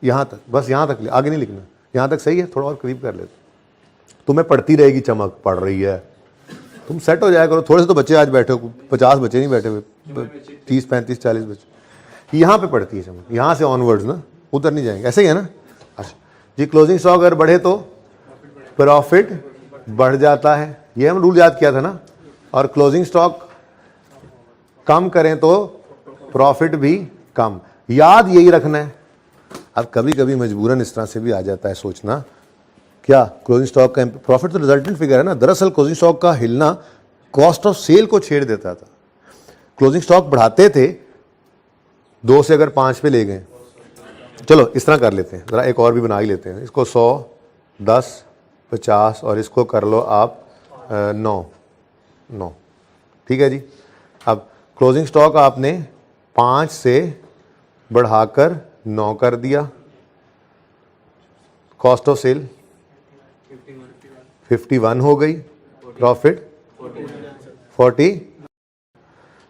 यहाँ तक, बस यहाँ तक, आगे नहीं लिखना, यहाँ तक सही है, थोड़ा और करीब कर लेते, तुम्हें पड़ती रहेगी चमक पड़ रही है, तुम सेट हो जाया करो। थोड़े से तो बच्चे आज बैठे हो, 50 बच्चे नहीं बैठे हुए, 30, 35, 40 बच्चे, यहाँ पे पड़ती है चमक, यहाँ से ऑनवर्ड्स ना, उधर नहीं जाएंगे, ऐसे ही है ना। अच्छा जी, क्लोजिंग स्टॉक अगर बढ़े तो प्रॉफिट बढ़ जाता है, ये हम रूल याद किया था ना। और क्लोजिंग स्टॉक कम करें तो प्रॉफिट भी कम, याद यही रखना है। अब कभी कभी मजबूरन इस तरह से भी आ जाता है सोचना, क्या क्लोजिंग स्टॉक का प्रॉफिट तो रिजल्टेंट फिगर है ना, दरअसल क्लोजिंग स्टॉक का हिलना कॉस्ट ऑफ सेल को छेड़ देता था। क्लोजिंग स्टॉक बढ़ाते थे 2 से अगर 5 पे ले गए, चलो इस तरह कर लेते हैं, ज़रा एक और भी बना ही लेते हैं, इसको 100, 10, 50 और इसको कर लो आप 9, ठीक है जी। अब क्लोजिंग स्टॉक आपने 5 से बढ़ाकर 9 कर दिया, कॉस्ट ऑफ सेल 51 हो गई, प्रॉफिट 40।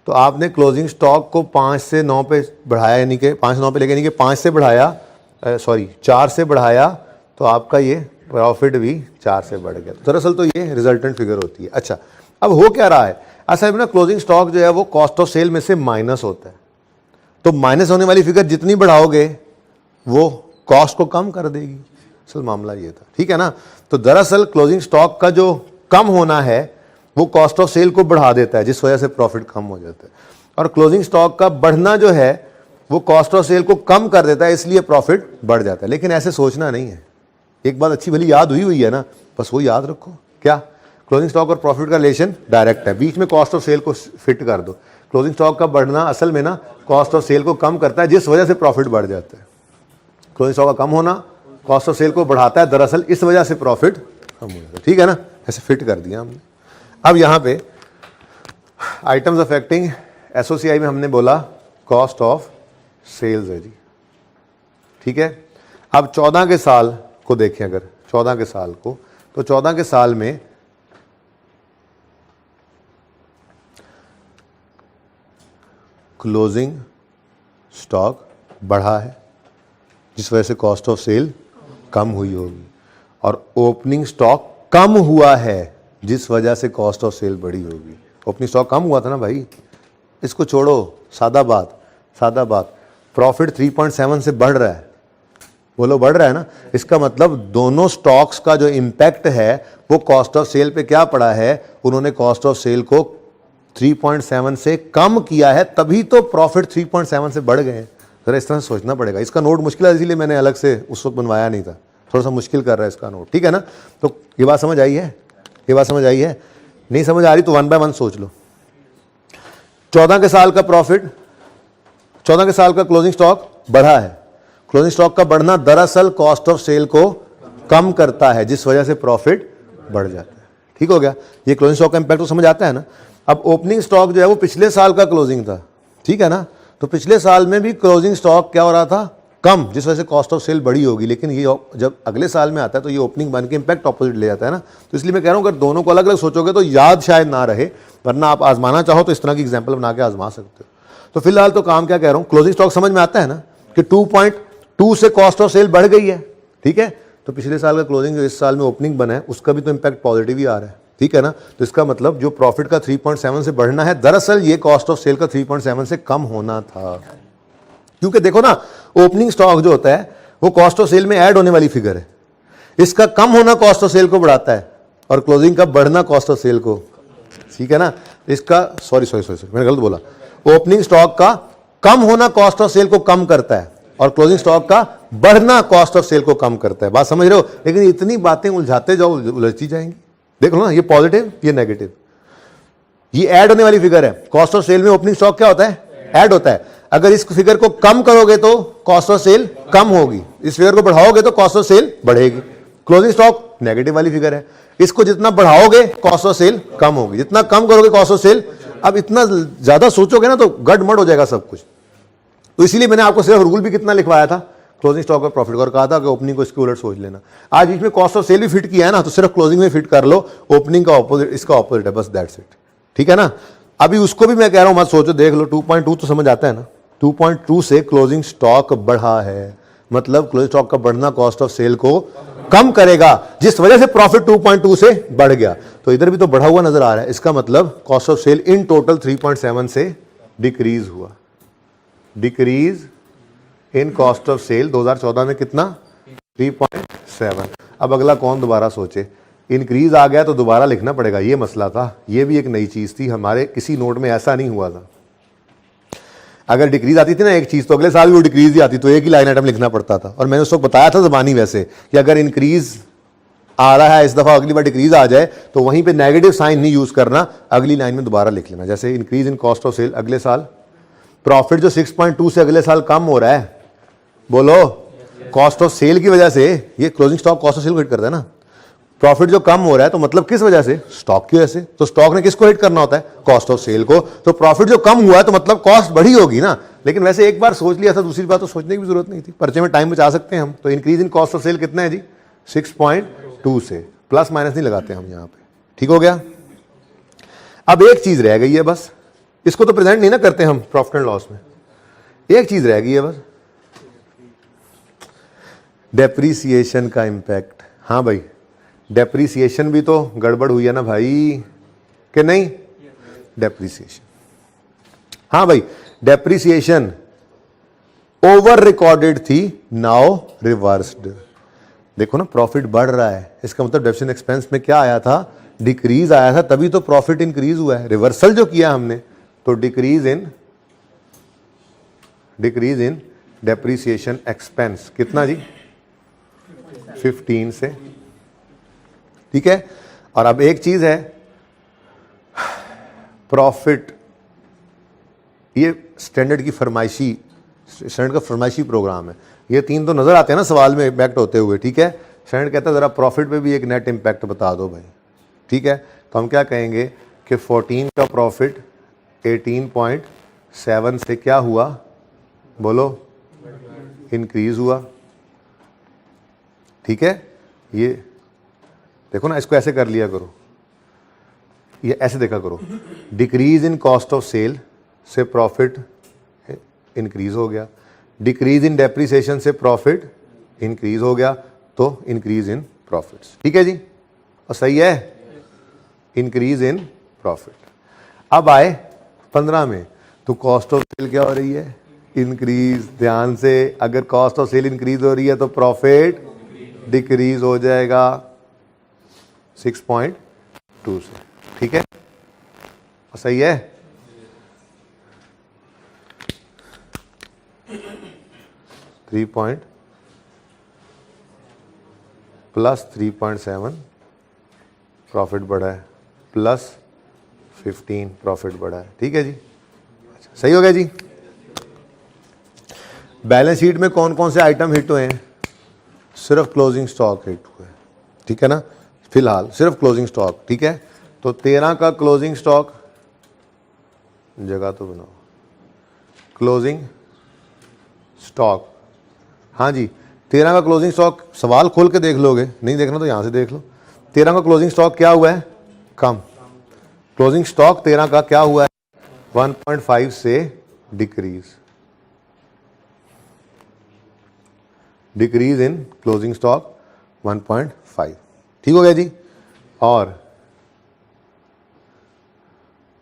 तो आपने क्लोजिंग स्टॉक को 5 से 9 पे बढ़ाया, यानी कि 5 से 9 पे लेके, यानी कि 5 से बढ़ाया, 4 से बढ़ाया, तो आपका ये प्रॉफिट भी 4 से बढ़ गया। दरअसल तो ये रिजल्टेंट फिगर होती है। अच्छा, अब हो क्या रहा है, असल में ना क्लोजिंग स्टॉक जो है वो कॉस्ट ऑफ सेल में से माइनस होता है, तो माइनस होने वाली फिगर जितनी बढ़ाओगे वो कॉस्ट को कम कर देगी। असल मामला ये था, ठीक है ना। तो दरअसल क्लोजिंग स्टॉक का जो कम होना है वो कॉस्ट ऑफ सेल को बढ़ा देता है, जिस वजह से प्रॉफिट कम हो जाता है, और क्लोजिंग स्टॉक का बढ़ना जो है वो कॉस्ट ऑफ सेल को कम कर देता है, इसलिए प्रॉफिट बढ़ जाता है। लेकिन ऐसे सोचना नहीं है, एक बात अच्छी भली याद हुई है ना, बस वो याद रखो, क्या क्लोजिंग स्टॉक और प्रॉफिट का रिलेशन डायरेक्ट है, बीच में कॉस्ट ऑफ सेल को फिट कर दो। क्लोजिंग स्टॉक का बढ़ना असल में ना कॉस्ट ऑफ सेल को कम करता है, जिस वजह से प्रॉफिट बढ़ जाता है। क्लोजिंग स्टॉक का कम होना कॉस्ट ऑफ सेल को बढ़ाता है, दरअसल इस वजह से प्रॉफिट कम हो जाता है, ठीक है ना। ऐसे फिट कर दिया हमने। अब यहाँ पे आइटम्स अफेक्टिंग एसओसीआई में हमने बोला कॉस्ट ऑफ सेल्स है जी, ठीक है। अब 14 के साल को देखें, अगर 14 के साल को, तो 14 के साल में क्लोजिंग स्टॉक बढ़ा है, जिस वजह से कॉस्ट ऑफ सेल कम हुई होगी, और ओपनिंग स्टॉक कम हुआ है, जिस वजह से कॉस्ट ऑफ सेल बढ़ी होगी। ओपनिंग स्टॉक कम हुआ था ना भाई, इसको छोड़ो, सादा बात, प्रॉफिट 3.7 से बढ़ रहा है, बोलो बढ़ रहा है ना। इसका मतलब दोनों स्टॉक्स का जो इम्पैक्ट है वो कॉस्ट ऑफ सेल पे क्या पड़ा है, उन्होंने कॉस्ट ऑफ सेल को 3.7 से कम किया है, तभी तो प्रॉफिट 3.7 से बढ़ गए हैं। जरा इस तरह से सोचना पड़ेगा। इसका नोट मुश्किल है, इसीलिए मैंने अलग से उस वक्त बनवाया नहीं था, थोड़ा सा मुश्किल कर रहा है इसका नोट, ठीक है ना। तो ये बात समझ आई है, ये बात समझ आई है। नहीं समझ आ रही तो 1 बाय 1 सोच लो। 14 के साल का प्रॉफिट, 14 के साल का क्लोजिंग स्टॉक बढ़ा है। क्लोजिंग स्टॉक का बढ़ना दरअसल कॉस्ट ऑफ सेल को कम करता है, जिस वजह से प्रॉफिट बढ़ जाता है। ठीक हो गया, ये क्लोजिंग स्टॉक का इंपैक्ट तो समझ आता है ना। अब ओपनिंग स्टॉक जो है वो पिछले साल का क्लोजिंग था, ठीक है ना। तो पिछले साल में भी क्लोजिंग स्टॉक क्या हो रहा था, कम, जिस वजह से कॉस्ट ऑफ सेल बड़ी होगी। लेकिन ये जब अगले साल में आता है तो ये ओपनिंग बन के इंपैक्ट ऑपोजिट ले जाता है ना। तो इसलिए मैं कह रहा हूँ अगर दोनों को अलग अलग सोचोगे तो याद शायद ना रहे, वरना आप आजमाना चाहो तो इस तरह की एग्जाम्पल बना के आजमा सकते हो। तो फिलहाल तो काम क्या कह रहा हूँ, क्लोजिंग स्टॉक समझ में आता है ना कि 2.2 से कॉस्ट ऑफ सेल बढ़ गई है, ठीक है। तो पिछले साल का क्लोजिंग जो इस साल में ओपनिंग बना है उसका भी तो इंपैक्ट पॉजिटिव ही आ रहा है, ठीक है ना। तो इसका मतलब जो प्रॉफिट का 3.7 से बढ़ना है, दरअसल ये कॉस्ट ऑफ सेल का 3.7 से कम होना था। क्योंकि देखो ना, ओपनिंग स्टॉक जो होता है वो कॉस्ट ऑफ सेल में ऐड होने वाली फिगर है। इसका कम होना कॉस्ट ऑफ सेल को बढ़ाता है और क्लोजिंग का बढ़ना कॉस्ट ऑफ सेल को, ठीक है ना। इसका सॉरी मैंने गलत बोला। ओपनिंग स्टॉक का कम होना कॉस्ट ऑफ सेल को कम करता है और क्लोजिंग स्टॉक का बढ़ना कॉस्ट ऑफ सेल को कम करता है। बात समझ रहे हो। लेकिन इतनी बातें उलझाते जाओ उलझती जाएंगी। देख लो ना, ये पॉजिटिव ये नेगेटिव, ये ऐड होने वाली फिगर है। कॉस्ट ऑफ सेल में ओपनिंग स्टॉक क्या होता है, ऐड होता है। अगर इस फिगर को कम करोगे तो कॉस्ट ऑफ सेल कम होगी, इस फिगर को बढ़ाओगे तो कॉस्ट ऑफ सेल बढ़ेगी। क्लोजिंग स्टॉक नेगेटिव वाली फिगर है, इसको जितना बढ़ाओगे कॉस्ट ऑफ सेल कम होगी, जितना कम करोगे कॉस्ट ऑफ सेल। अब इतना ज्यादा सोचोगे ना तो गड़बड़ हो जाएगा सब कुछ। तो इसीलिए मैंने आपको सिर्फ रूल भी कितना लिखवाया था, क्लोजिंग स्टॉक और प्रॉफिट, और कहा था कि ओपनिंग को इसके उलट सोच लेना। आज बीच में कॉस्ट ऑफ सेल भी फिट किया है ना, तो सिर्फ क्लोजिंग में फिट कर लो, ओपनिंग का ऑपोजिट इसका ऑपोजिट है, बस दैट्स इट, ठीक है ना। अभी उसको भी मैं कह रहा हूं मत सोचो, देख लो 2.2 तो समझ आता है ना। 2.2 से क्लोजिंग स्टॉक बढ़ा है, मतलब क्लोजिंग स्टॉक का बढ़ना कॉस्ट ऑफ सेल को कम करेगा, जिस वजह से प्रॉफिट 2.2 से बढ़ गया। तो इधर भी तो बढ़ा हुआ नजर आ रहा है। इसका मतलब cost of sale in total 3.7 से डिक्रीज हुआ। Decrease in cost of sale 2014 में कितना, 3.7। अब अगला कौन दोबारा सोचे, इंक्रीज आ गया तो दोबारा लिखना पड़ेगा, ये मसला था। ये भी एक नई चीज थी, हमारे किसी नोट में ऐसा नहीं हुआ था। अगर डिक्रीज आती थी ना एक चीज, तो अगले साल भी वो डिक्रीज ही आती, तो एक ही लाइन आइटम लिखना पड़ता था। और मैंने उस वक्त बताया था जबानी वैसे कि अगर इंक्रीज आ रहा है इस दफा, अगली बार डिक्रीज आ जाए तो वहीं पे नेगेटिव साइन नहीं यूज करना, अगली लाइन में दोबारा लिख लेना। जैसे increase in cost of sale अगले साल, प्रॉफिट जो 6.2 से अगले साल कम हो रहा है, बोलो कॉस्ट ऑफ सेल की वजह से। ये closing stock cost of sale को हिट करता है ना। प्रॉफिट जो कम हो रहा है तो मतलब किस वजह से, स्टॉक की वजह से। तो स्टॉक ने किसको हिट करना होता है, कॉस्ट ऑफ सेल को। तो प्रॉफिट जो कम हुआ है तो मतलब कॉस्ट बढ़ी होगी ना। लेकिन वैसे एक बार सोच लिया था, दूसरी बार तो सोचने की जरूरत नहीं थी, पर्चे में टाइम बचा सकते हैं हम। तो increase in cost of sale कितना है जी, 6.2 से, प्लस माइनस नहीं लगाते हम यहां पे, ठीक हो गया। अब एक चीज रह गई है बस, इसको तो प्रेजेंट नहीं ना करते हम प्रॉफिट एंड लॉस में। एक चीज रह गई है बस, डेप्रीसिएशन का इंपैक्ट। हाँ भाई, डेप्रीसिएशन भी तो गड़बड़ हुई है ना भाई, कि नहीं। डेप्रीसिएशन, हाँ भाई, डेप्रीसिएशन ओवर रिकॉर्डेड थी, नाउ रिवर्स्ड। देखो ना, प्रॉफिट बढ़ रहा है, इसका मतलब डेप्रिसिएशन एक्सपेंस में क्या आया था, डिक्रीज आया था, तभी तो प्रॉफिट इंक्रीज हुआ है। रिवर्सल जो किया हमने, तो डिक्रीज इन डेप्रीसिएशन एक्सपेंस कितना जी, 15 से, ठीक है। और अब एक चीज है, प्रॉफिट, ये स्टैंडर्ड का फरमाइशी प्रोग्राम है। ये तीन तो नजर आते हैं ना सवाल में इम्पैक्ट होते हुए, ठीक है। स्टैंडर्ड कहता है जरा प्रॉफिट पे भी एक नेट इम्पैक्ट बता दो भाई, ठीक है। तो हम क्या कहेंगे कि 14 का प्रॉफिट 18.7 से क्या हुआ, बोलो, इंक्रीज हुआ, ठीक है। ये देखो ना, इसको ऐसे कर लिया करो, ये ऐसे देखा करो, decrease in cost of sale से प्रॉफिट इंक्रीज हो गया, डिक्रीज इन डेप्रिसिएशन से प्रॉफिट इंक्रीज हो गया, तो इंक्रीज इन प्रॉफिट्स, ठीक है जी। और सही है, इंक्रीज इन प्रॉफिट। अब आए 15 में, तो कॉस्ट ऑफ सेल क्या हो रही है, इंक्रीज, ध्यान से, अगर कॉस्ट ऑफ सेल इंक्रीज हो रही है तो प्रॉफिट डिक्रीज हो जाएगा 6.2 से, ठीक है, सही है। 3 पॉइंट प्लस 3.7 प्रॉफिट बढ़ा है, प्लस 15 प्रॉफिट बढ़ा है, ठीक है जी। अच्छा, सही हो गया जी। बैलेंस शीट में कौन कौन से आइटम हिट हुए हैं? सिर्फ क्लोजिंग स्टॉक हिट हुए, ठीक है ना, फिलहाल सिर्फ क्लोजिंग स्टॉक, ठीक है। तो 13 का क्लोजिंग स्टॉक, जगह तो बनाओ, क्लोजिंग स्टॉक, हाँ जी 13 का क्लोजिंग स्टॉक, सवाल खोल के देख लोगे, नहीं देखना तो यहां से देख लो। 13 का क्लोजिंग स्टॉक क्या हुआ है? कम। क्लोजिंग स्टॉक 13 का क्या हुआ है? 1.5 से decrease, decrease in closing stock 1.5, ठीक हो गया जी। और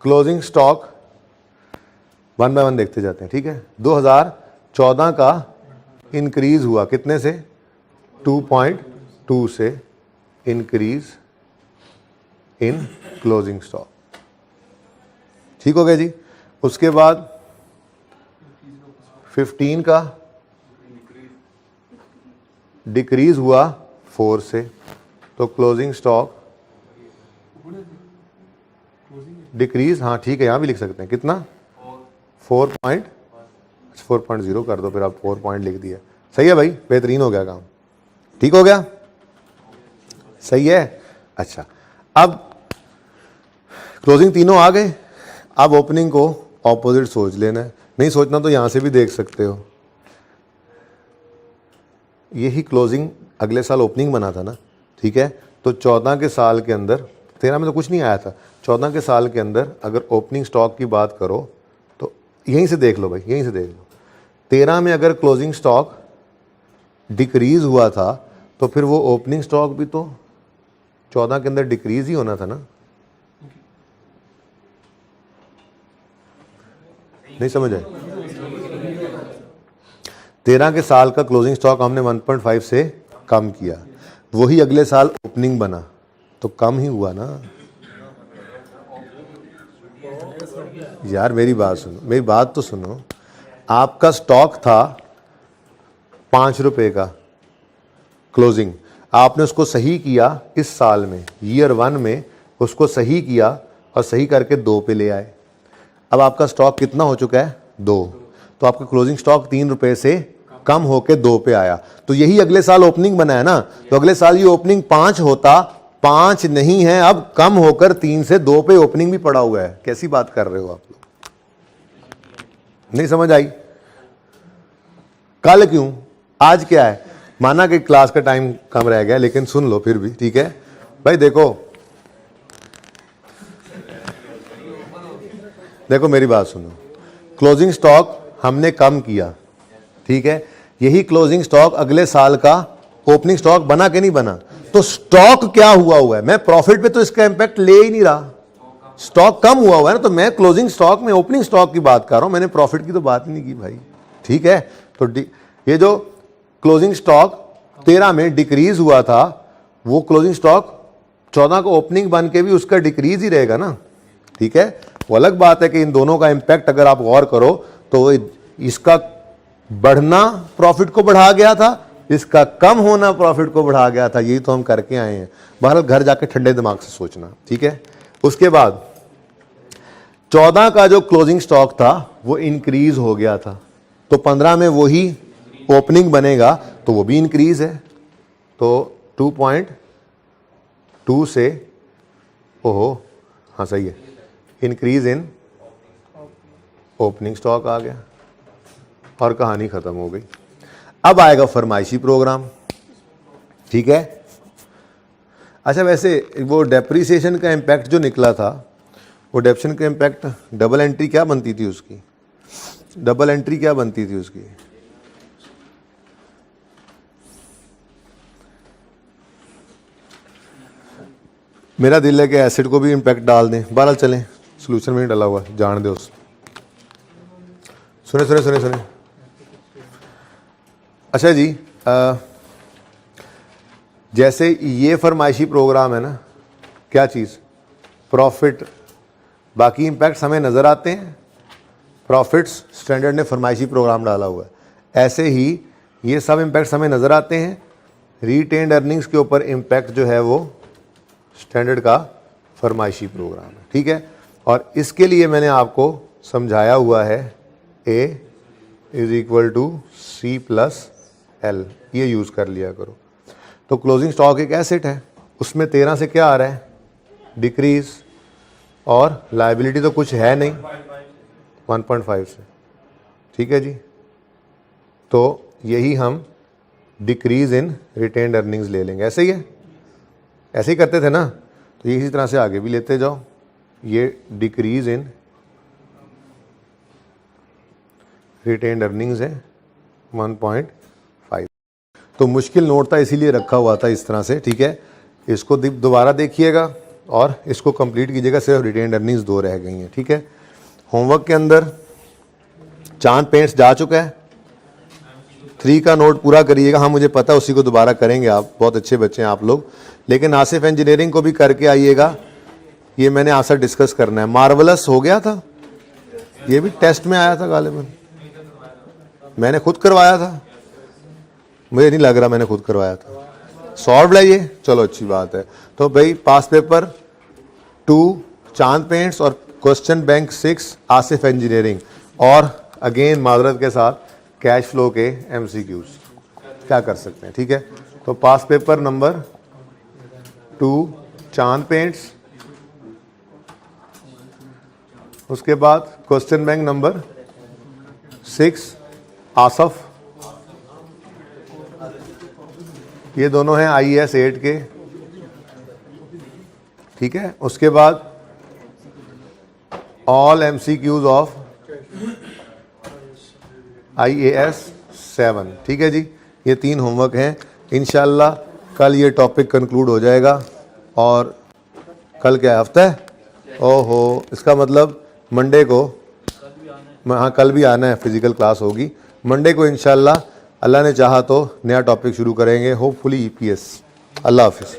क्लोजिंग स्टॉक 1 बाय 1 देखते जाते हैं, ठीक है। 2014 का इंक्रीज हुआ कितने से? 2.2 से इंक्रीज इन क्लोजिंग स्टॉक, ठीक हो गया जी। उसके बाद 15 का डिक्रीज हुआ 4 से, तो क्लोजिंग स्टॉक डिक्रीज, हाँ ठीक है, यहां भी लिख सकते हैं, कितना? 4.0 कर दो, फिर आप 4 पॉइंट लिख दिया, सही है भाई, बेहतरीन हो गया काम, ठीक हो गया, सही है। अच्छा, अब क्लोजिंग तीनों आ गए, अब ओपनिंग को ऑपोजिट सोच लेना है, नहीं सोचना तो यहां से भी देख सकते हो। यही क्लोजिंग अगले साल ओपनिंग बना था ना, ठीक है। तो 14 के साल के अंदर, 13 में तो कुछ नहीं आया था, 14 के साल के अंदर अगर ओपनिंग स्टॉक की बात करो तो यहीं से देख लो भाई, यहीं से देख लो। 13 में अगर क्लोजिंग स्टॉक डिक्रीज हुआ था तो फिर वो ओपनिंग स्टॉक भी तो 14 के अंदर डिक्रीज ही होना था ना, नहीं समझ आए? 13 के साल का क्लोजिंग स्टॉक हमने 1.5 से कम किया, वही अगले साल ओपनिंग बना तो कम ही हुआ ना यार। मेरी बात सुनो, मेरी बात तो सुनो। आपका स्टॉक था 5 रुपए का क्लोजिंग, आपने उसको सही किया इस साल में, ईयर 1 में उसको सही किया और सही करके 2 पे ले आए। अब आपका स्टॉक कितना हो चुका है? 2। तो आपका क्लोजिंग स्टॉक 3 रुपए से कम होके 2 पे आया, तो यही अगले साल ओपनिंग बना है ना। तो अगले साल ये ओपनिंग 5 होता, 5 नहीं है, अब कम होकर 3 से 2 पे ओपनिंग भी पड़ा हुआ है। कैसी बात कर रहे हो आप लोग? नहीं समझ आई? कल क्यों, आज क्या है? माना कि क्लास का टाइम कम रह गया, लेकिन सुन लो फिर भी, ठीक है भाई। देखो मेरी बात सुनो, क्लोजिंग स्टॉक हमने कम किया, ठीक है, यही क्लोजिंग स्टॉक अगले साल का ओपनिंग स्टॉक बना के नहीं बना, तो स्टॉक क्या हुआ है? मैं प्रॉफिट पे तो इसका इंपैक्ट ले ही नहीं रहा, स्टॉक कम हुआ है ना। तो मैं क्लोजिंग स्टॉक में ओपनिंग स्टॉक की बात कर रहा हूं, मैंने प्रॉफिट की तो बात ही नहीं की भाई, ठीक है। तो ये जो क्लोजिंग स्टॉक 13 में डिक्रीज हुआ था, वो क्लोजिंग स्टॉक 14 को ओपनिंग बन के भी उसका डिक्रीज ही रहेगा ना, ठीक है। वो अलग बात है कि इन दोनों का इंपैक्ट अगर आप गौर करो तो इसका बढ़ना प्रॉफिट को बढ़ा गया था, इसका कम होना प्रॉफिट को बढ़ा गया था, यही तो हम करके आए हैं। बहरहाल घर जाके ठंडे दिमाग से सोचना, ठीक है। उसके बाद 14 का जो क्लोजिंग स्टॉक था वो इंक्रीज हो गया था, तो 15 में वही ओपनिंग बनेगा तो वो भी इंक्रीज है, तो 2.2 से, ओहो हाँ सही है, इंक्रीज इन ओपनिंग स्टॉक आ गया और कहानी खत्म हो गई। अब आएगा फरमाइशी प्रोग्राम, ठीक है। अच्छा वैसे वो डेप्रिसिएशन का इम्पैक्ट जो निकला था, वो डेप्रिसिएशन का इम्पैक्ट डबल एंट्री क्या बनती थी उसकी? डबल एंट्री क्या बनती थी उसकी? मेरा दिल है कि एसिड को भी इम्पैक्ट डाल दें, बहरहाल चलें, सोल्यूशन में नहीं डला हुआ, जान दो। सुने सुने सुने सुने अच्छा जी, जैसे ये फरमाइशी प्रोग्राम है ना, क्या चीज़, प्रॉफिट, बाकी इम्पैक्ट्स हमें नज़र आते हैं, प्रॉफिट्स स्टैंडर्ड ने फरमाइशी प्रोग्राम डाला हुआ है, ऐसे ही ये सब इम्पैक्ट्स हमें नज़र आते हैं। रिटेन्ड अर्निंग्स के ऊपर इम्पैक्ट जो है वो स्टैंडर्ड का फरमाइशी प्रोग्राम है, ठीक है। और इसके लिए मैंने आपको समझाया हुआ है A = C+L, ये यूज़ कर लिया करो। तो क्लोजिंग स्टॉक एक एसेट है, उसमें 13 से क्या आ रहा है, डिक्रीज, और लायबिलिटी तो कुछ है नहीं 1.5 से, ठीक है जी। तो यही हम डिक्रीज इन रिटेन्ड अर्निंग्स ले लेंगे, ऐसे ही है, ऐसे ही करते थे ना, तो इसी तरह से आगे भी लेते जाओ। ये डिक्रीज इन रिटेन्ड अर्निंग्स है 1.5। तो मुश्किल नोट था इसीलिए रखा हुआ था इस तरह से, ठीक है। इसको दोबारा देखिएगा और इसको कंप्लीट कीजिएगा, सिर्फ रिटेन्ड अर्निंग्स 2 रह गई हैं, ठीक है। होमवर्क के अंदर चांद पेंट्स जा चुका है, 3 का नोट पूरा करिएगा। हाँ मुझे पता है उसी को दोबारा करेंगे आप, बहुत अच्छे बच्चे हैं आप लोग, लेकिन आसिफ इंजीनियरिंग को भी करके आइएगा, ये मैंने आपसे डिस्कस करना है। मार्वलस हो गया था, ये भी टेस्ट में आया था गालिबन, मैंने खुद करवाया था, मुझे नहीं लग रहा मैंने खुद करवाया था। सॉल्व लाइए, चलो अच्छी बात है। तो भाई पास पेपर 2 चांद पेंट्स और क्वेश्चन बैंक 6 आसिफ इंजीनियरिंग, और अगेन माजरत के साथ कैश फ्लो के MCQs क्या कर सकते हैं, ठीक है। तो पास पेपर नंबर 2 चांद पेंट्स, उसके बाद क्वेश्चन बैंक नंबर 6 आसफ, ये दोनों हैं IAS 8 के, ठीक है। उसके बाद ऑल MCQs ऑफ IAS 7, ठीक है जी। ये 3 होमवर्क हैं, इंशाल्लाह कल ये टॉपिक कंक्लूड हो जाएगा। और कल क्या हफ्ता है, ओहो, इसका मतलब मंडे को, हाँ कल भी आना है, फिजिकल क्लास होगी मंडे को इंशाल्लाह, अल्लाह ने चाहा तो नया टॉपिक शुरू करेंगे, होपफुली EPS। अल्लाह हाफिज़।